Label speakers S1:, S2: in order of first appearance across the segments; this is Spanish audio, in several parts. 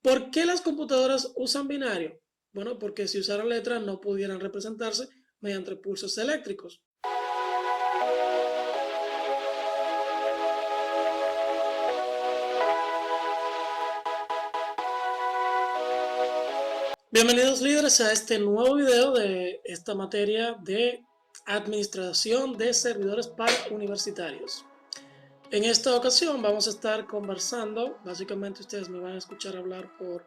S1: ¿Por qué las computadoras usan binario? Bueno, porque si usaran letras no pudieran representarse mediante pulsos eléctricos. Bienvenidos líderes a este nuevo video de esta materia de administración de servidores para universitarios. En esta ocasión vamos a estar conversando, básicamente ustedes me van a escuchar hablar por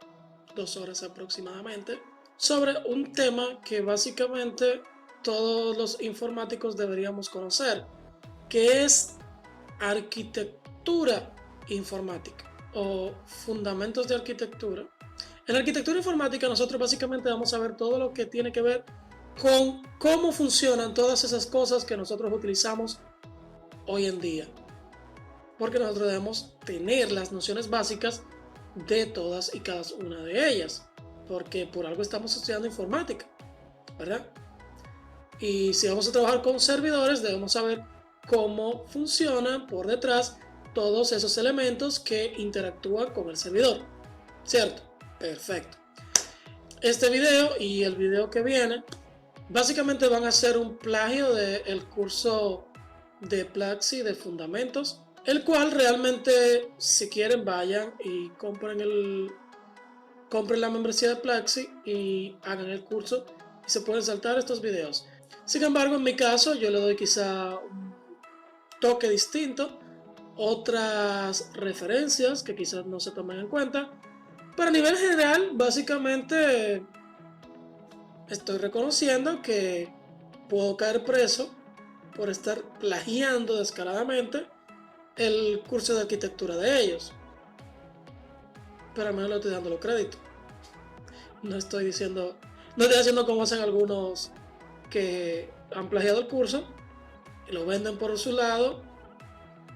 S1: 2 horas aproximadamente, sobre un tema que básicamente todos los informáticos deberíamos conocer, que es arquitectura informática o fundamentos de arquitectura. En la arquitectura informática nosotros básicamente vamos a ver todo lo que tiene que ver con cómo funcionan todas esas cosas que nosotros utilizamos hoy en día, porque nosotros debemos tener las nociones básicas de todas y cada una de ellas, porque por algo estamos estudiando informática, ¿verdad? Y si vamos a trabajar con servidores, debemos saber cómo funcionan por detrás todos esos elementos que interactúan con el servidor, ¿cierto? Perfecto. Este video y el video que viene básicamente van a ser un plagio del curso de Platzi de Fundamentos, el cual realmente, si quieren, vayan y compren la membresía de Platzi y hagan el curso y se pueden saltar estos videos. Sin embargo, en mi caso, yo le doy quizá un toque distinto, otras referencias que quizás no se tomen en cuenta, pero a nivel general, básicamente estoy reconociendo que puedo caer preso por estar plagiando descaradamente el curso de arquitectura de ellos, pero al menos le estoy dando los créditos. No estoy haciendo como hacen algunos que han plagiado el curso y lo venden por su lado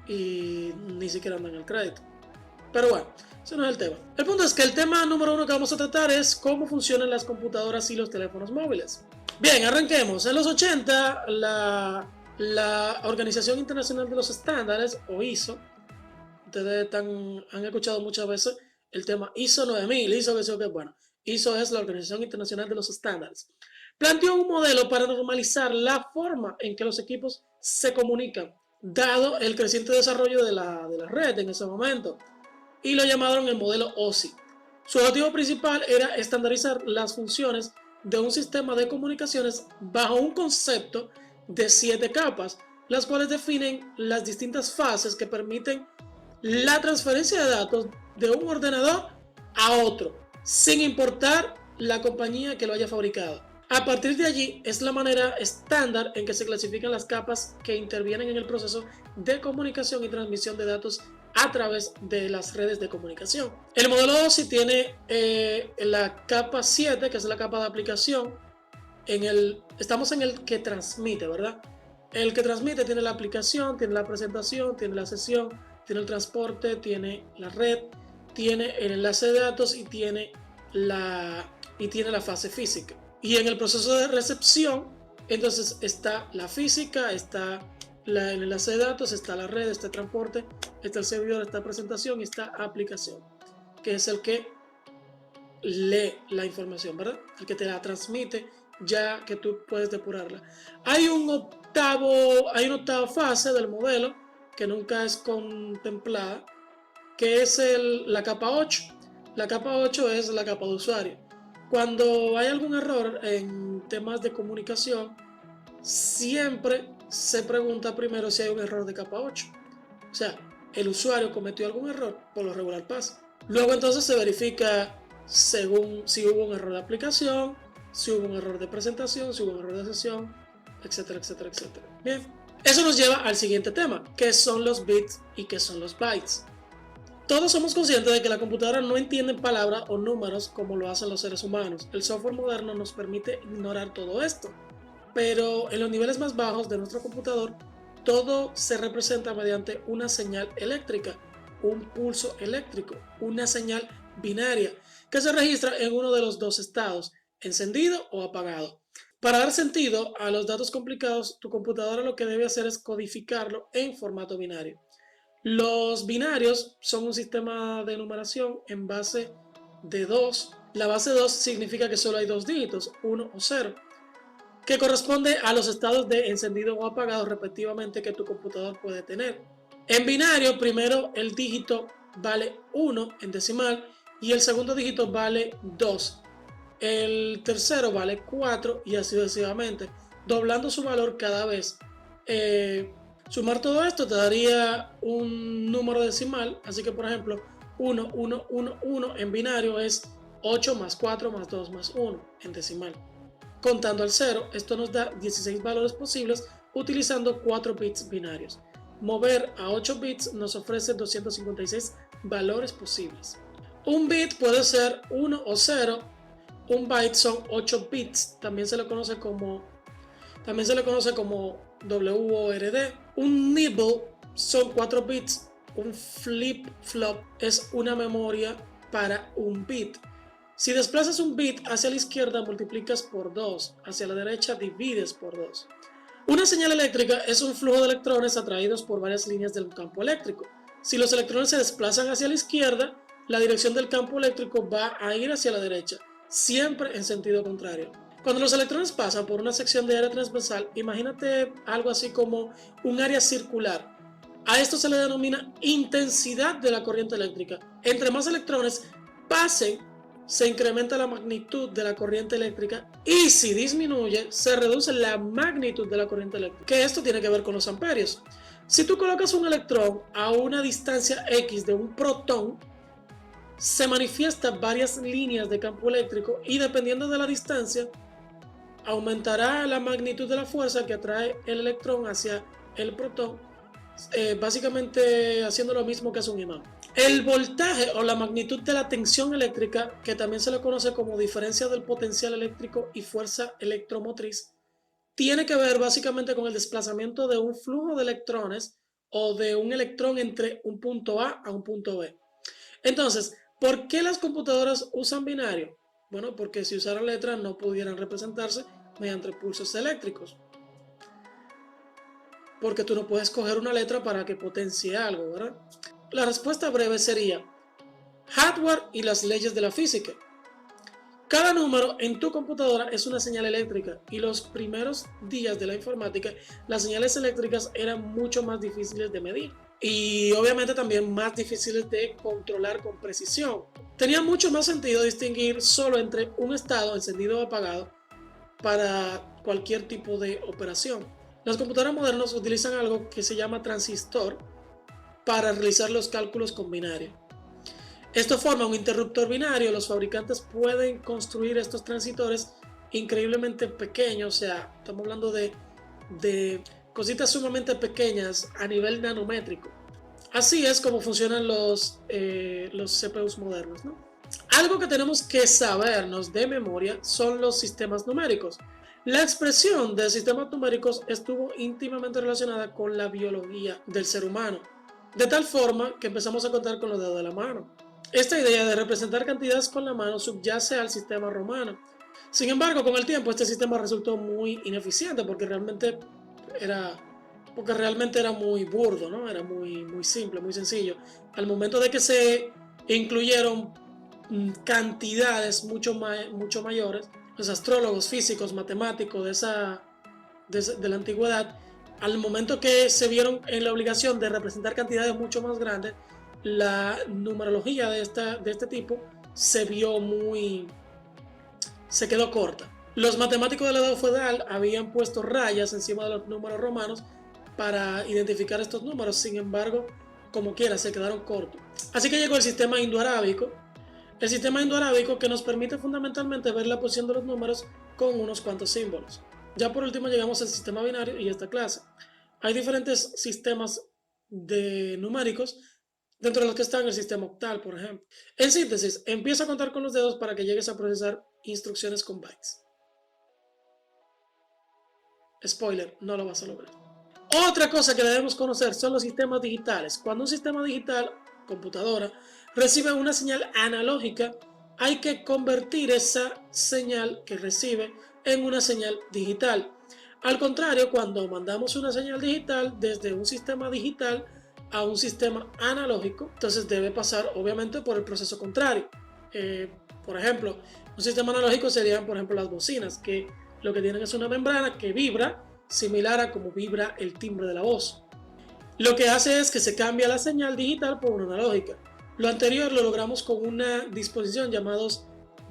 S1: y ni siquiera dan el crédito. Pero bueno, ese no es el tema. El punto es que el tema número 1 que vamos a tratar es cómo funcionan las computadoras y los teléfonos móviles. Bien, arranquemos. En los 80, la Organización Internacional de los Estándares, o ISO, ustedes han escuchado muchas veces el tema ISO 9000, ISO que sé que bueno. ISO es la Organización Internacional de los Estándares. Planteó un modelo para normalizar la forma en que los equipos se comunican, dado el creciente desarrollo de la red en ese momento, y lo llamaron el modelo OSI. Su objetivo principal era estandarizar las funciones de un sistema de comunicaciones bajo un concepto de 7 capas, las cuales definen las distintas fases que permiten la transferencia de datos de un ordenador a otro, sin importar la compañía que lo haya fabricado. A partir de allí es la manera estándar en que se clasifican las capas que intervienen en el proceso de comunicación y transmisión de datos a través de las redes de comunicación. El modelo OSI tiene la capa 7, que es la capa de aplicación. Estamos en el que transmite, ¿verdad? El que transmite tiene la aplicación, tiene la presentación, tiene la sesión, tiene el transporte, tiene la red, tiene el enlace de datos y tiene la fase física. Y en el proceso de recepción, entonces está la física, está el enlace de datos, está la red, está el transporte, está el servidor, está presentación y está aplicación, que es el que lee la información, ¿verdad? El que te la transmite ya que tú puedes depurarla. Hay una octava fase del modelo que nunca es contemplada, que es la capa 8. La capa 8 es la capa de usuario. Cuando hay algún error en temas de comunicación, siempre se pregunta primero si hay un error de capa 8. O sea, el usuario cometió algún error, por lo regular pasa. Luego entonces se verifica según si hubo un error de aplicación, si hubo un error de presentación, si hubo un error de sesión, etcétera, etcétera, etcétera. Bien, eso nos lleva al siguiente tema, que son los bits y qué son los bytes. Todos somos conscientes de que la computadora no entiende palabras o números como lo hacen los seres humanos. El software moderno nos permite ignorar todo esto, pero en los niveles más bajos de nuestro computador, todo se representa mediante una señal eléctrica, un pulso eléctrico, una señal binaria, que se registra en uno de los dos estados, encendido o apagado. Para dar sentido a los datos complicados, tu computadora lo que debe hacer es codificarlo en formato binario. Los binarios son un sistema de numeración en base de 2. La base 2 significa que solo hay dos dígitos, 1 o 0, que corresponde a los estados de encendido o apagado respectivamente que tu computador puede tener. En binario, primero el dígito vale 1 en decimal y el segundo dígito vale 2. El tercero vale 4 y así sucesivamente, doblando su valor cada vez. Sumar todo esto te daría un número decimal, así que por ejemplo 1, 1, 1, 1 en binario es 8 más 4 más 2 más 1 en decimal. Contando al 0, esto nos da 16 valores posibles utilizando 4 bits binarios. Mover a 8 bits nos ofrece 256 valores posibles. Un bit puede ser 1 o 0. Un byte son 8 bits. También se le conoce como WORD. Un nibble son 4 bits. Un flip-flop es una memoria para un bit. Si desplazas un bit hacia la izquierda, multiplicas por 2. Hacia la derecha, divides por 2. Una señal eléctrica es un flujo de electrones atraídos por varias líneas del campo eléctrico. Si los electrones se desplazan hacia la izquierda, la dirección del campo eléctrico va a ir hacia la derecha, siempre en sentido contrario. Cuando los electrones pasan por una sección de área transversal, imagínate algo así como un área circular. A esto se le denomina intensidad de la corriente eléctrica. Entre más electrones pasen, se incrementa la magnitud de la corriente eléctrica y si disminuye, se reduce la magnitud de la corriente eléctrica. Que esto tiene que ver con los amperios. Si tú colocas un electrón a una distancia X de un protón, se manifiestan varias líneas de campo eléctrico y dependiendo de la distancia, aumentará la magnitud de la fuerza que atrae el electrón hacia el protón, básicamente haciendo lo mismo que hace un imán. El voltaje o la magnitud de la tensión eléctrica, que también se le conoce como diferencia del potencial eléctrico y fuerza electromotriz, tiene que ver básicamente con el desplazamiento de un flujo de electrones o de un electrón entre un punto A un punto B. Entonces, ¿por qué las computadoras usan binario? Bueno, porque si usaran letras no pudieran representarse mediante pulsos eléctricos. Porque tú no puedes coger una letra para que potencie algo, ¿verdad? La respuesta breve sería hardware y las leyes de la física. Cada número en tu computadora es una señal eléctrica y los primeros días de la informática las señales eléctricas eran mucho más difíciles de medir y obviamente también más difíciles de controlar con precisión. Tenía mucho más sentido distinguir solo entre un estado encendido o apagado para cualquier tipo de operación. Las computadoras modernas utilizan algo que se llama transistor para realizar los cálculos con binario. Esto forma un interruptor binario. Los fabricantes pueden construir estos transistores increíblemente pequeños, o sea, estamos hablando de cositas sumamente pequeñas a nivel nanométrico. Así es como funcionan los CPUs modernos, ¿no? Algo que tenemos que sabernos de memoria son los sistemas numéricos. La expresión de sistemas numéricos estuvo íntimamente relacionada con la biología del ser humano, de tal forma que empezamos a contar con los dedos de la mano. Esta idea de representar cantidades con la mano subyace al sistema romano. Sin embargo, con el tiempo este sistema resultó muy ineficiente porque realmente era muy burdo, ¿no? Era muy simple, muy sencillo. Al momento de que se incluyeron cantidades mucho mayores, los astrólogos, físicos, matemáticos de la antigüedad, al momento que se vieron en la obligación de representar cantidades mucho más grandes, la numerología de este tipo se quedó corta. Los matemáticos de la edad feudal habían puesto rayas encima de los números romanos para identificar estos números, sin embargo, como quiera, se quedaron cortos. Así que llegó el sistema indoarábico. El sistema indoarábico que nos permite fundamentalmente ver la posición de los números con unos cuantos símbolos. Ya por último llegamos al sistema binario y esta clase. Hay diferentes sistemas de numéricos, dentro de los que están el sistema octal, por ejemplo. En síntesis, empieza a contar con los dedos para que llegues a procesar instrucciones con bytes. Spoiler, no lo vas a lograr. Otra cosa que debemos conocer son los sistemas digitales. Cuando un sistema digital, computadora, recibe una señal analógica, hay que convertir esa señal que recibe en una señal digital. Al contrario, cuando mandamos una señal digital desde un sistema digital a un sistema analógico, entonces debe pasar obviamente por el proceso contrario. Por ejemplo, un sistema analógico serían, por ejemplo, las bocinas, que lo que tienen es una membrana que vibra, similar a como vibra el timbre de la voz. Lo que hace es que se cambia la señal digital por una analógica. Lo anterior lo logramos con una disposición llamados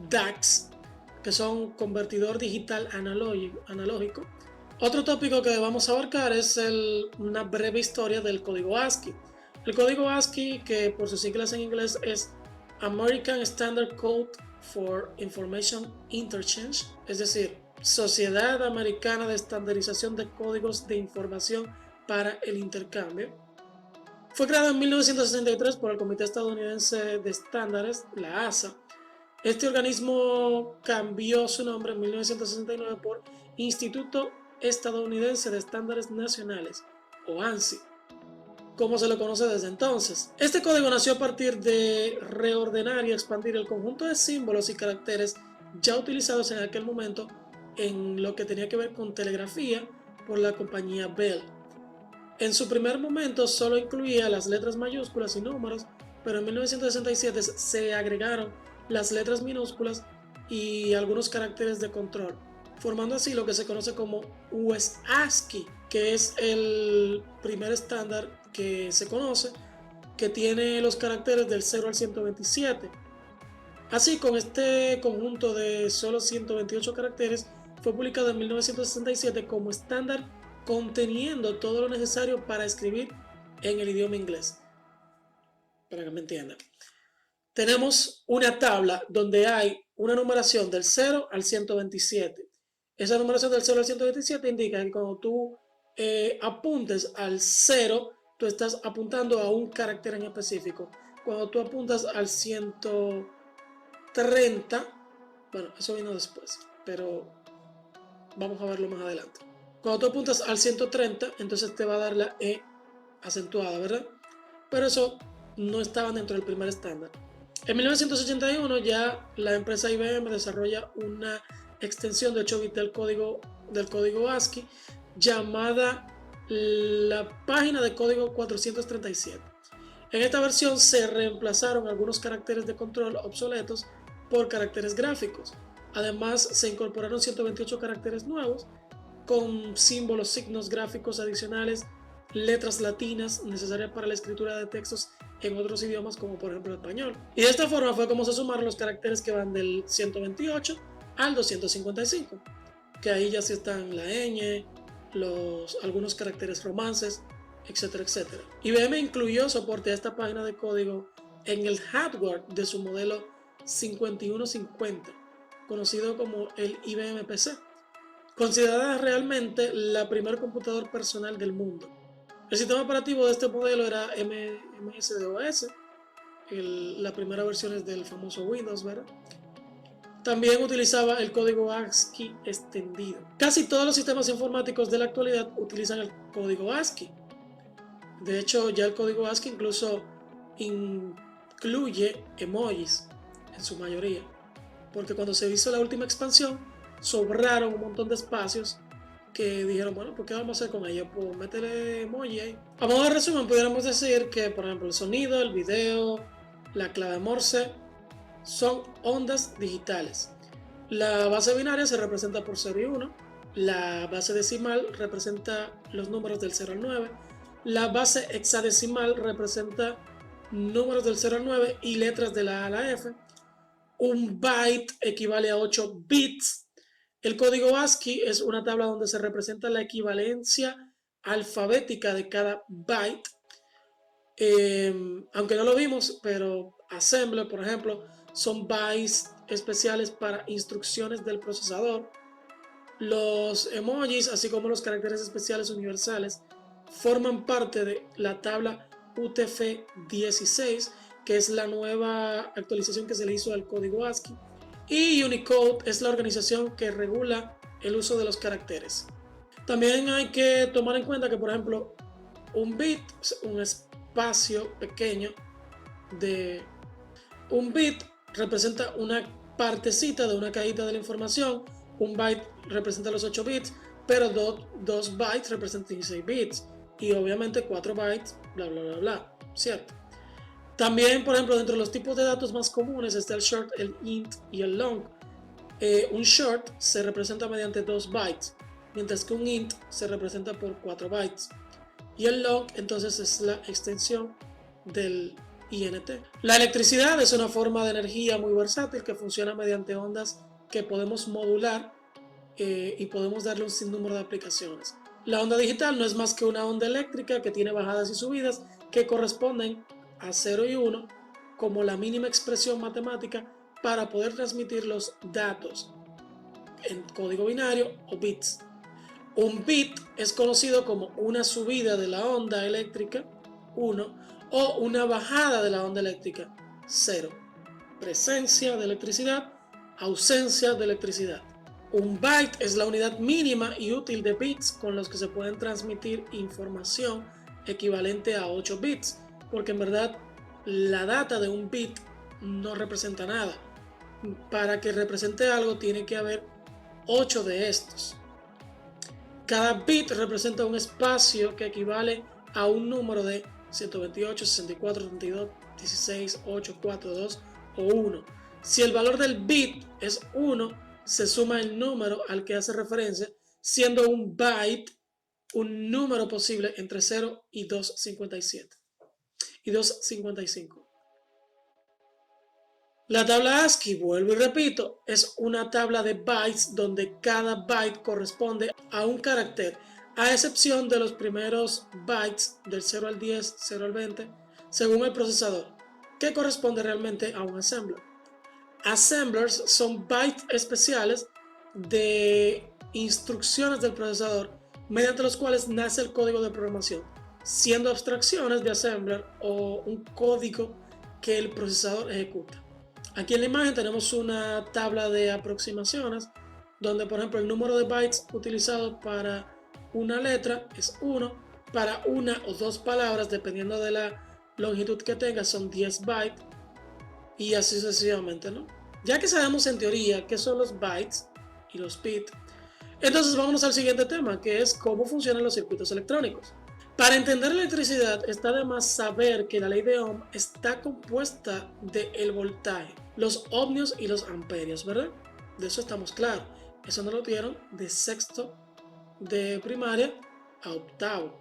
S1: DACs, que son convertidor digital analógico. Otro tópico que vamos a abarcar es una breve historia del código ASCII. El código ASCII, que por sus siglas en inglés es American Standard Code for Information Interchange, es decir, Sociedad Americana de Estandarización de Códigos de Información para el Intercambio. Fue creado en 1963 por el Comité Estadounidense de Estándares, la ASA. Este organismo cambió su nombre en 1969 por Instituto Estadounidense de Estándares Nacionales, o ANSI, como se lo conoce desde entonces. Este código nació a partir de reordenar y expandir el conjunto de símbolos y caracteres ya utilizados en aquel momento en lo que tenía que ver con telegrafía por la compañía Bell. En su primer momento solo incluía las letras mayúsculas y números, pero en 1967 se agregaron las letras minúsculas y algunos caracteres de control, formando así lo que se conoce como US ASCII, que es el primer estándar que se conoce, que tiene los caracteres del 0 al 127. Así, con este conjunto de solo 128 caracteres, fue publicado en 1967 como estándar conteniendo todo lo necesario para escribir en el idioma inglés. Para que me entiendan. Tenemos una tabla donde hay una numeración del 0 al 127. Esa numeración del 0 al 127 indica que cuando tú apuntes al 0, tú estás apuntando a un carácter en específico. Cuando tú apuntas al 130, bueno, eso vino después, pero vamos a verlo más adelante. Cuando tú apuntas al 130, entonces te va a dar la E acentuada, ¿verdad? Pero eso no estaba dentro del primer estándar. En 1981 ya la empresa IBM desarrolla una extensión de 8 bits del código ASCII llamada la página de código 437. En esta versión se reemplazaron algunos caracteres de control obsoletos por caracteres gráficos. Además, se incorporaron 128 caracteres nuevos con símbolos, signos gráficos adicionales, letras latinas necesarias para la escritura de textos en otros idiomas como por ejemplo el español. Y de esta forma fue como se sumaron los caracteres que van del 128 al 255, que ahí ya sí están la ñ, algunos caracteres romances, etcétera, etcétera. IBM incluyó soporte a esta página de código en el hardware de su modelo 5150, conocido como el IBM PC, considerada realmente la primer computador personal del mundo. El sistema operativo de este modelo era MS-DOS, la primera versión es del famoso Windows, ¿verdad? También utilizaba el código ASCII extendido. Casi todos los sistemas informáticos de la actualidad utilizan el código ASCII. De hecho, ya el código ASCII incluso incluye emojis en su mayoría, porque cuando se hizo la última expansión sobraron un montón de espacios que dijeron, bueno, ¿por qué vamos a hacer con ello? Pues métele emoji ahí. A modo de resumen, pudiéramos decir que, por ejemplo, el sonido, el video, la clave Morse son ondas digitales. La base binaria se representa por 0 y 1. La base decimal representa los números del 0 al 9. La base hexadecimal representa números del 0 al 9 y letras de la A a la F. Un byte equivale a 8 bits. El código ASCII es una tabla donde se representa la equivalencia alfabética de cada byte. Aunque no lo vimos, pero assembler, por ejemplo, son bytes especiales para instrucciones del procesador. Los emojis, así como los caracteres especiales universales, forman parte de la tabla UTF-16, que es la nueva actualización que se le hizo al código ASCII. Y Unicode es la organización que regula el uso de los caracteres. También hay que tomar en cuenta que, por ejemplo, un bit, un espacio pequeño de un bit representa una partecita de una cajita de la información. Un byte representa los 8 bits, pero 2 bytes representan 16 bits y obviamente 4 bytes, bla bla bla bla, ¿cierto? También, por ejemplo, dentro de los tipos de datos más comunes está el short, el int y el long. Un short se representa mediante 2 bytes, mientras que un int se representa por 4 bytes. Y el long entonces es la extensión del int. La electricidad es una forma de energía muy versátil que funciona mediante ondas que podemos modular y podemos darle un sinnúmero de aplicaciones. La onda digital no es más que una onda eléctrica que tiene bajadas y subidas que corresponden a 0 y 1 como la mínima expresión matemática para poder transmitir los datos en código binario o bits. Un bit es conocido como una subida de la onda eléctrica, 1, o una bajada de la onda eléctrica, 0. Presencia de electricidad, ausencia de electricidad. Un byte es la unidad mínima y útil de bits con los que se pueden transmitir información equivalente a 8 bits, porque en verdad la data de un bit no representa nada. Para que represente algo tiene que haber 8 de estos. Cada bit representa un espacio que equivale a un número de 128, 64, 32, 16, 8, 4, 2 o 1. Si el valor del bit es 1, se suma el número al que hace referencia, siendo un byte un número posible entre 0 y 257 y 255. La tabla ASCII, vuelvo y repito, es una tabla de bytes donde cada byte corresponde a un carácter, a excepción de los primeros bytes del 0 al 10, 0 al 20, según el procesador, que corresponde realmente a un assembler. Assemblers son bytes especiales de instrucciones del procesador mediante los cuales nace el código de programación, siendo abstracciones de assembler o un código que el procesador ejecuta. Aquí en la imagen tenemos una tabla de aproximaciones donde, por ejemplo, el número de bytes utilizado para una letra es 1, para una o dos palabras, dependiendo de la longitud que tenga, son 10 bytes y así sucesivamente, ¿no? Ya que sabemos en teoría qué son los bytes y los bits, entonces vámonos al siguiente tema, que es cómo funcionan los circuitos electrónicos. Para entender la electricidad está de más saber que la ley de Ohm está compuesta del voltaje, los ohmios y los amperios, ¿verdad? De eso estamos claros. Eso nos lo dieron de sexto de primaria a octavo,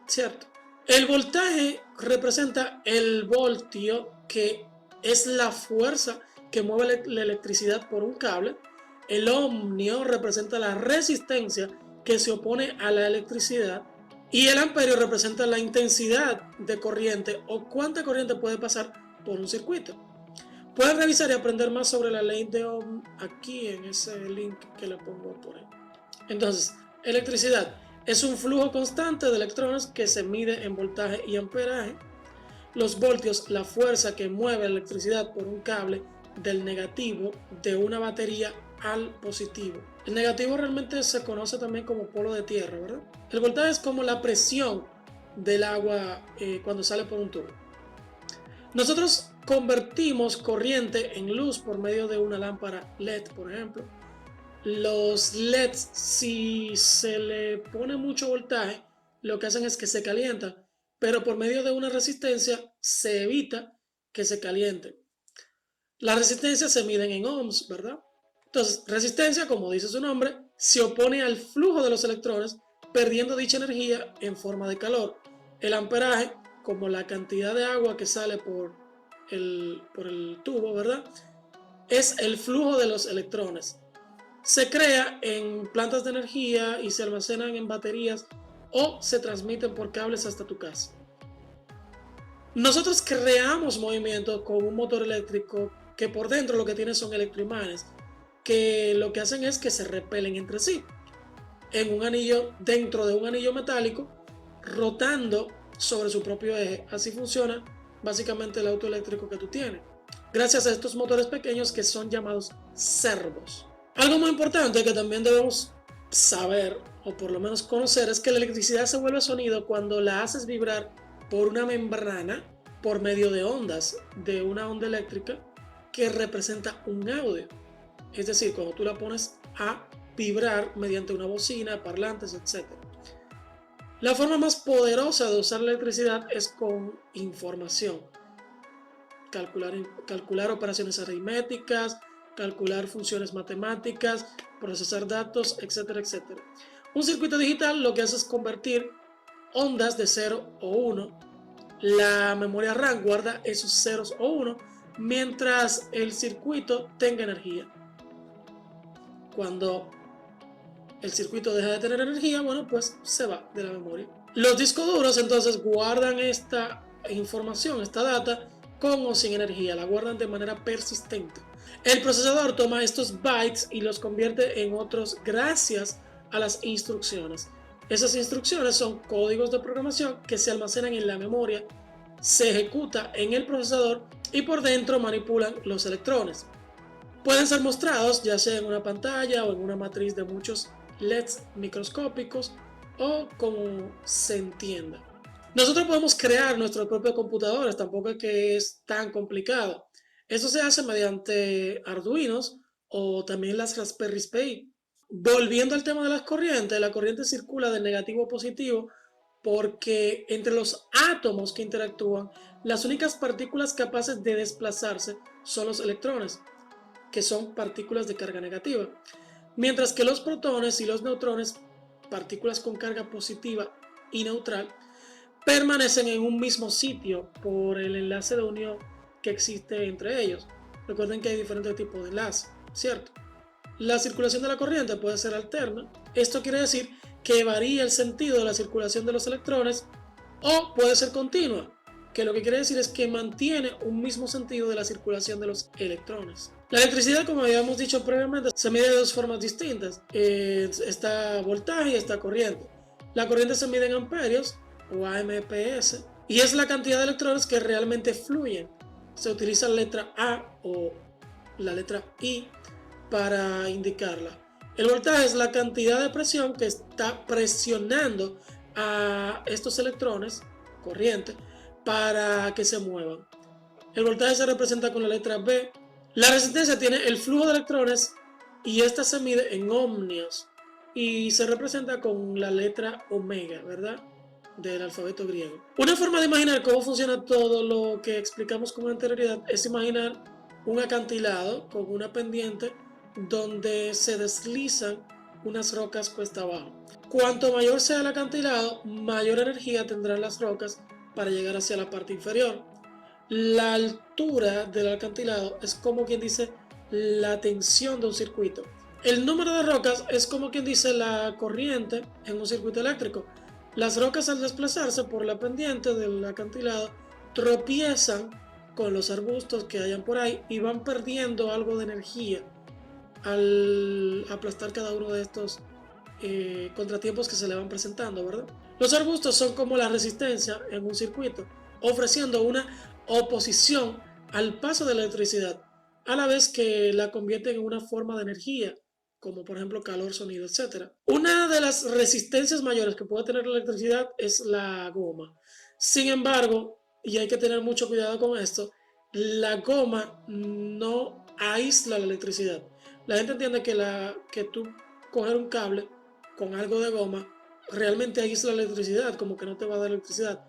S1: ¿cierto? El voltaje representa el voltio, que es la fuerza que mueve la electricidad por un cable. El ohmio representa la resistencia que se opone a la electricidad. Y el amperio representa la intensidad de corriente o cuánta corriente puede pasar por un circuito. Puedes revisar y aprender más sobre la ley de Ohm aquí en ese link que le pongo por ahí. Entonces, electricidad es un flujo constante de electrones que se mide en voltaje y amperaje. Los voltios, la fuerza que mueve la electricidad por un cable del negativo de una batería al positivo. El negativo realmente se conoce también como polo de tierra, ¿verdad? El voltaje es como la presión del agua cuando sale por un tubo. Nosotros convertimos corriente en luz por medio de una lámpara LED, por ejemplo. Los LEDs, si se le pone mucho voltaje, lo que hacen es que se calientan, pero por medio de una resistencia se evita que se calienten. Las resistencias se miden en ohms, ¿verdad? Entonces, resistencia, como dice su nombre, se opone al flujo de los electrones, perdiendo dicha energía en forma de calor. El amperaje, como la cantidad de agua que sale por el tubo, ¿verdad? Es el flujo de los electrones. Se crea en plantas de energía y se almacenan en baterías o se transmiten por cables hasta tu casa. Nosotros creamos movimiento con un motor eléctrico que por dentro lo que tiene son electroimanes, que lo que hacen es que se repelen entre sí en un anillo, dentro de un anillo metálico, rotando sobre su propio eje. Así funciona básicamente el auto eléctrico que tú tienes, gracias a estos motores pequeños que son llamados servos. Algo muy importante que también debemos saber, o por lo menos conocer, es que la electricidad se vuelve sonido cuando la haces vibrar por una membrana por medio de ondas, de una onda eléctrica que representa un audio. Es decir, cuando tú la pones a vibrar mediante una bocina, parlantes, etc. La forma más poderosa de usar la electricidad es con información. calcular operaciones aritméticas, calcular funciones matemáticas, procesar datos, etcétera, etcétera. Un circuito digital lo que hace es convertir ondas de 0 o 1. La memoria RAM guarda esos ceros o 1 mientras el circuito tenga energía. Cuando el circuito deja de tener energía, bueno, pues se va de la memoria. Los discos duros entonces guardan esta información, esta data, con o sin energía, la guardan de manera persistente. El procesador toma estos bytes y los convierte en otros gracias a las instrucciones. Esas instrucciones son códigos de programación que se almacenan en la memoria, se ejecuta en el procesador y por dentro manipulan los electrones. Pueden ser mostrados ya sea en una pantalla o en una matriz de muchos LEDs microscópicos o como se entienda. Nosotros podemos crear nuestros propios computadores, tampoco es que es tan complicado. Eso se hace mediante Arduinos o también las Raspberry Pi. Volviendo al tema de las corrientes, la corriente circula de negativo a positivo porque entre los átomos que interactúan, las únicas partículas capaces de desplazarse son los electrones, que son partículas de carga negativa, mientras que los protones y los neutrones, partículas con carga positiva y neutral, permanecen en un mismo sitio por el enlace de unión que existe entre ellos. Recuerden que hay diferentes tipos de enlaces, ¿cierto? La circulación de la corriente puede ser alterna. Esto quiere decir que varía el sentido de la circulación de los electrones, o puede ser continua, que lo que quiere decir es que mantiene un mismo sentido de la circulación de los electrones. La electricidad, como habíamos dicho previamente, se mide de dos formas distintas. Está voltaje y está corriente. La corriente se mide en amperios o amps y es la cantidad de electrones que realmente fluyen. Se utiliza la letra A o la letra I para indicarla. El voltaje es la cantidad de presión que está presionando a estos electrones, corriente, para que se muevan. El voltaje se representa con la letra B. La resistencia tiene el flujo de electrones y esta se mide en ohmios y se representa con la letra omega, ¿verdad? Del alfabeto griego. Una forma de imaginar cómo funciona todo lo que explicamos con anterioridad es imaginar un acantilado con una pendiente donde se deslizan unas rocas cuesta abajo. Cuanto mayor sea el acantilado, mayor energía tendrán las rocas para llegar hacia la parte inferior. La altura del acantilado es como quien dice la tensión de un circuito. El número de rocas es como quien dice la corriente en un circuito eléctrico. Las rocas, al desplazarse por la pendiente del acantilado, tropiezan con los arbustos que hayan por ahí y van perdiendo algo de energía al aplastar cada uno de estos contratiempos que se le van presentando, ¿verdad? Los arbustos son como la resistencia en un circuito, ofreciendo una oposición al paso de la electricidad, a la vez que la convierten en una forma de energía, como por ejemplo calor, sonido, etc. Una de las resistencias mayores que puede tener la electricidad es la goma. Sin embargo, y hay que tener mucho cuidado con esto, la goma no aísla la electricidad. La gente entiende que tú coger un cable con algo de goma realmente aísla la electricidad, como que no te va a dar electricidad.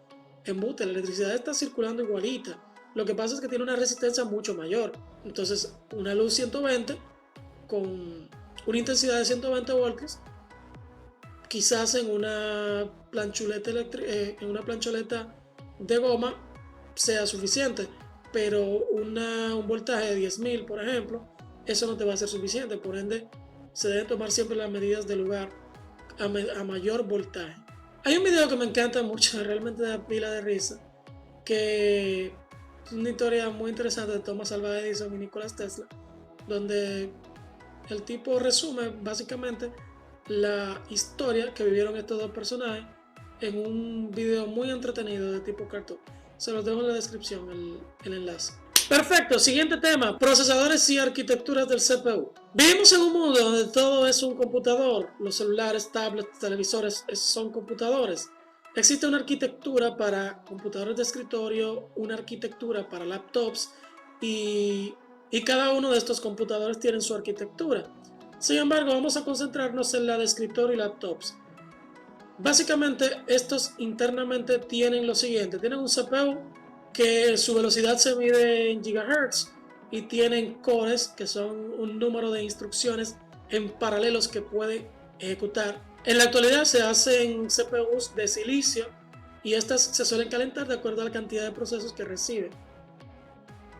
S1: Embute, la electricidad está circulando igualita. Lo que pasa es que tiene una resistencia mucho mayor. Entonces, una luz 120 con una intensidad de 120 voltios, quizás en una plancholeta de goma sea suficiente, pero un voltaje de 10.000, por ejemplo, eso no te va a ser suficiente. Por ende, se deben tomar siempre las medidas del lugar a mayor voltaje. Hay un video que me encanta mucho, realmente da pila de risa, que es una historia muy interesante de Thomas Alva Edison y Nikola Tesla, donde el tipo resume básicamente la historia que vivieron estos dos personajes en un video muy entretenido de tipo cartoon. Se los dejo en la descripción el enlace. Perfecto, siguiente tema, procesadores y arquitecturas del CPU. Vivimos en un mundo donde todo es un computador, los celulares, tablets, televisores son computadores. Existe una arquitectura para computadores de escritorio, una arquitectura para laptops y cada uno de estos computadores tiene su arquitectura. Sin embargo, vamos a concentrarnos en la de escritorio y laptops. Básicamente, estos internamente tienen lo siguiente: tienen un CPU, que su velocidad se mide en gigahertz y tienen cores, que son un número de instrucciones en paralelos que puede ejecutar. En la actualidad se hacen CPUs de silicio y estas se suelen calentar de acuerdo a la cantidad de procesos que reciben.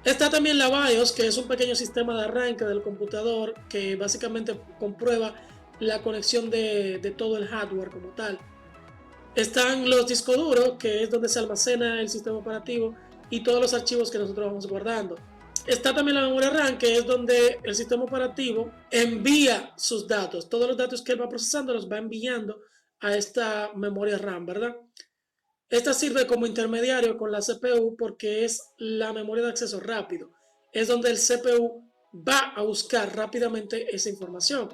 S1: Está también la BIOS, que es un pequeño sistema de arranque del computador que básicamente comprueba la conexión de todo el hardware como tal. Están los discos duros, que es donde se almacena el sistema operativo y todos los archivos que nosotros vamos guardando. Está también la memoria RAM, que es donde el sistema operativo envía sus datos. Todos los datos que él va procesando los va enviando a esta memoria RAM, ¿verdad? Esta sirve como intermediario con la CPU porque es la memoria de acceso rápido. Es donde el CPU va a buscar rápidamente esa información.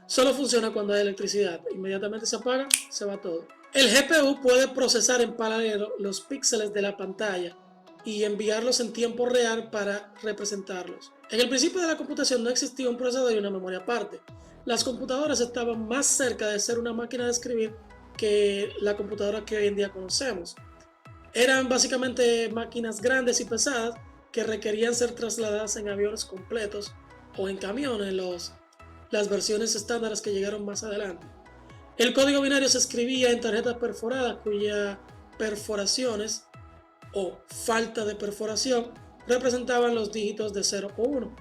S1: Solo funciona cuando hay electricidad. Inmediatamente se apaga, se va todo. El GPU puede procesar en paralelo los píxeles de la pantalla y enviarlos en tiempo real para representarlos. En el principio de la computación no existía un procesador y una memoria aparte. Las computadoras estaban más cerca de ser una máquina de escribir que la computadora que hoy en día conocemos. Eran básicamente máquinas grandes y pesadas que requerían ser trasladadas en aviones completos o en camiones, las versiones estándares que llegaron más adelante. El código binario se escribía en tarjetas perforadas cuyas perforaciones o falta de perforación representaban los dígitos de 0 o 1.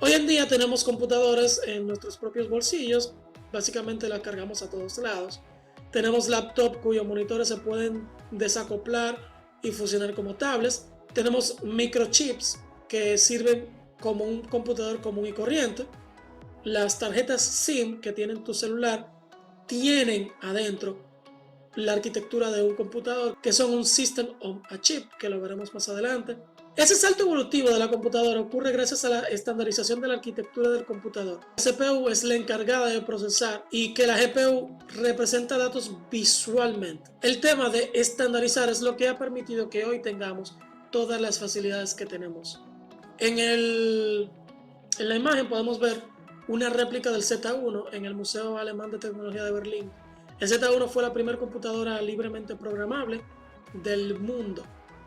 S1: Hoy en día tenemos computadores en nuestros propios bolsillos, básicamente las cargamos a todos lados. Tenemos laptops cuyos monitores se pueden desacoplar y fusionar como tablets. Tenemos microchips que sirven como un computador común y corriente. Las tarjetas SIM que tienen tu celular tienen adentro la arquitectura de un computador, que son un System on a Chip, que lo veremos más adelante. Ese salto evolutivo de la computadora ocurre gracias a la estandarización de la arquitectura del computador. La CPU es la encargada de procesar y que la GPU representa datos visualmente. El tema de estandarizar es lo que ha permitido que hoy tengamos todas las facilidades que tenemos. En la imagen podemos ver una réplica del Z1 en el Museo Alemán de Tecnología de Berlín. El Z1 fue la primera computadora libremente programable del mundo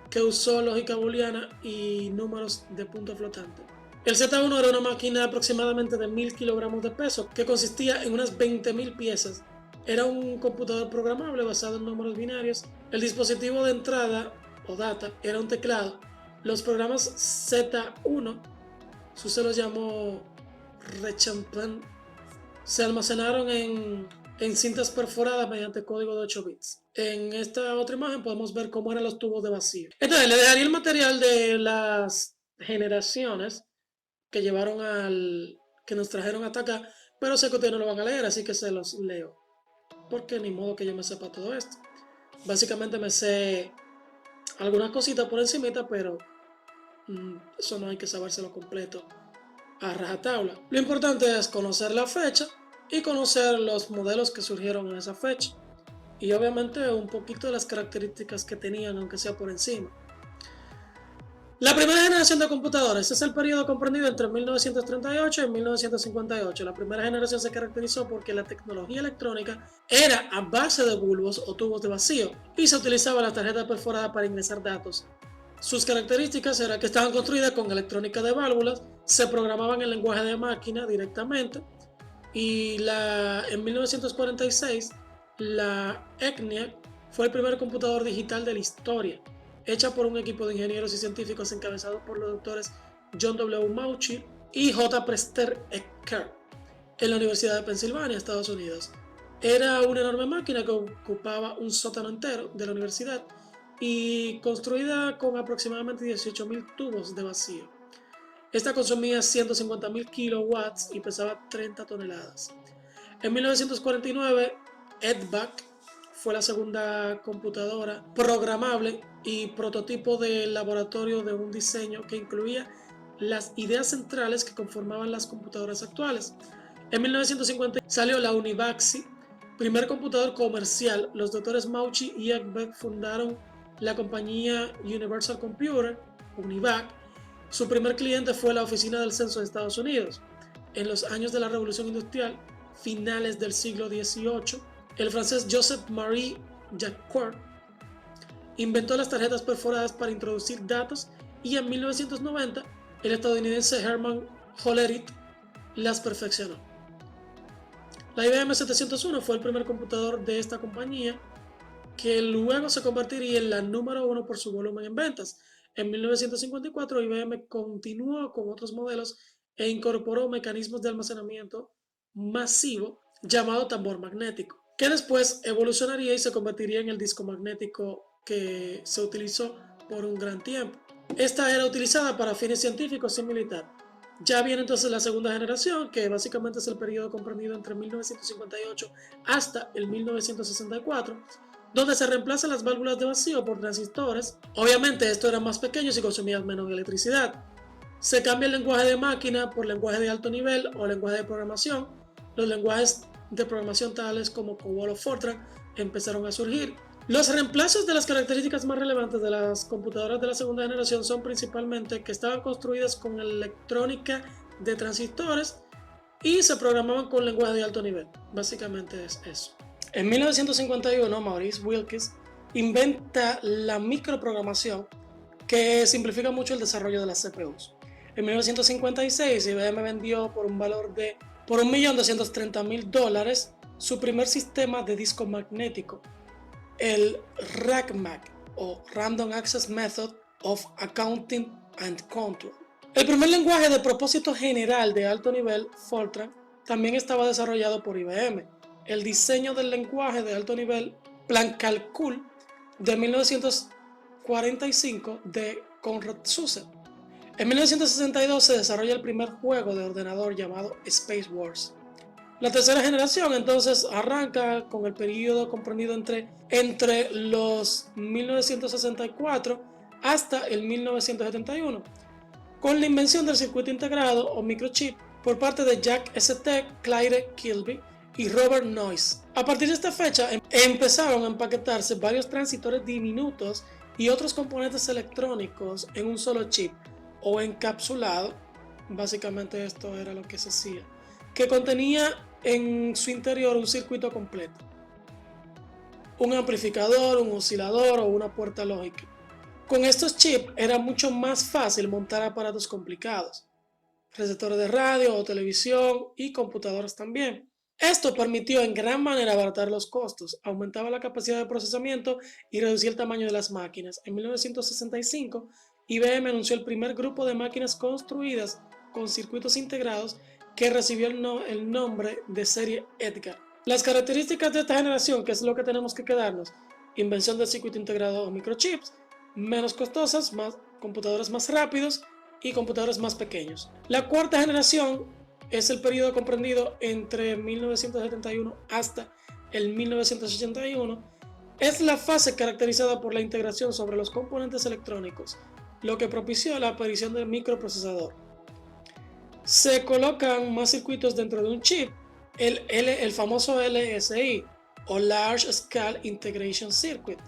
S1: que usó lógica booleana y números de punto flotante. El Z1 era una máquina aproximadamente de 1000 kilogramos de peso que consistía en unas 20.000 piezas. Era un computador programable basado en números binarios. El dispositivo de entrada o data era un teclado. Los programas Z1, se los llamó Rechamplain, se almacenaron en cintas perforadas mediante código de 8 bits. En esta otra imagen podemos ver cómo eran los tubos de vacío. Entonces, le dejaría el material de las generaciones que que nos trajeron hasta acá, pero sé que ustedes no lo van a leer, así que se los leo. Porque ni modo que yo me sepa todo esto. Básicamente me sé algunas cositas por encimita, pero eso no hay que sabérselo completo a rajatabla. Lo importante es conocer la fecha y conocer los modelos que surgieron en esa fecha y obviamente un poquito de las características que tenían, aunque sea por encima. La primera generación de computadores es el periodo comprendido entre 1938 y 1958. La primera generación se caracterizó porque la tecnología electrónica era a base de bulbos o tubos de vacío y se utilizaba la tarjeta perforada para ingresar datos. Sus características eran que estaban construidas con electrónica de válvulas, se programaban en lenguaje de máquina directamente y en 1946 la ENIAC fue el primer computador digital de la historia, hecha por un equipo de ingenieros y científicos encabezado por los doctores John W. Mauchly y J. Prester Eckert en la Universidad de Pensilvania, Estados Unidos. Era una enorme máquina que ocupaba un sótano entero de la universidad y construida con aproximadamente 18.000 tubos de vacío. Esta consumía 150.000 kilowatts y pesaba 30 toneladas. En 1949, EDVAC fue la segunda computadora programable y prototipo del laboratorio de un diseño que incluía las ideas centrales que conformaban las computadoras actuales. En 1950 salió la Univac, primer computador comercial. Los doctores Mauchly y Eckert fundaron la compañía Universal Computer, Univac. Su primer cliente fue la Oficina del Censo de Estados Unidos. En los años de la Revolución Industrial, finales del siglo XVIII, el francés Joseph Marie Jacquard inventó las tarjetas perforadas para introducir datos y en 1990 el estadounidense Herman Hollerith las perfeccionó. La IBM 701 fue el primer computador de esta compañía, que luego se convertiría en la número 1 por su volumen en ventas. En 1954 IBM continuó con otros modelos e incorporó mecanismos de almacenamiento masivo llamado tambor magnético, que después evolucionaría y se convertiría en el disco magnético que se utilizó por un gran tiempo. Esta era utilizada para fines científicos y militar. Ya viene entonces la segunda generación, que básicamente es el periodo comprendido entre 1958 hasta el 1964, donde se reemplazan las válvulas de vacío por transistores. Obviamente estos eran más pequeños y consumían menos electricidad. Se cambia el lenguaje de máquina por lenguaje de alto nivel o lenguaje de programación. Los lenguajes de programación tales como COBOL o Fortran empezaron a surgir. Los reemplazos de las características más relevantes de las computadoras de la segunda generación son principalmente que estaban construidas con electrónica de transistores y se programaban con lenguaje de alto nivel. Básicamente es eso. En 1951, Maurice Wilkes inventa la microprogramación, que simplifica mucho el desarrollo de las CPUs. En 1956, IBM vendió por un valor de $1.230.000 su primer sistema de disco magnético, el RACMAC, o Random Access Method of Accounting and Control. El primer lenguaje de propósito general de alto nivel, Fortran, también estaba desarrollado por IBM. El diseño del lenguaje de alto nivel, Plan-Calcul, de 1945, de Konrad Zuse. En 1962 se desarrolla el primer juego de ordenador llamado Space Wars. La tercera generación entonces arranca con el periodo comprendido entre los 1964 hasta el 1971, con la invención del circuito integrado o microchip por parte de Jack St. Claire Kilby y Robert Noyce. A partir de esta fecha empezaron a empaquetarse varios transistores diminutos y otros componentes electrónicos en un solo chip o encapsulado. Básicamente esto era lo que se hacía, que contenía en su interior un circuito completo, un amplificador, un oscilador o una puerta lógica. Con estos chips era mucho más fácil montar aparatos complicados, receptores de radio o televisión y computadoras también. Esto permitió en gran manera abaratar los costos, aumentaba la capacidad de procesamiento y reducía el tamaño de las máquinas. En 1965, IBM anunció el primer grupo de máquinas construidas con circuitos integrados que recibió el nombre de serie Edgar. Las características de esta generación, que es lo que tenemos que quedarnos: invención del circuito integrado o microchips, menos costosas, computadores más rápidos y computadores más pequeños. La cuarta generación es el periodo comprendido entre 1971 hasta el 1981. Es la fase caracterizada por la integración sobre los componentes electrónicos, lo que propició la aparición del microprocesador. Se colocan más circuitos dentro de un chip, el famoso LSI o Large Scale Integration Circuit,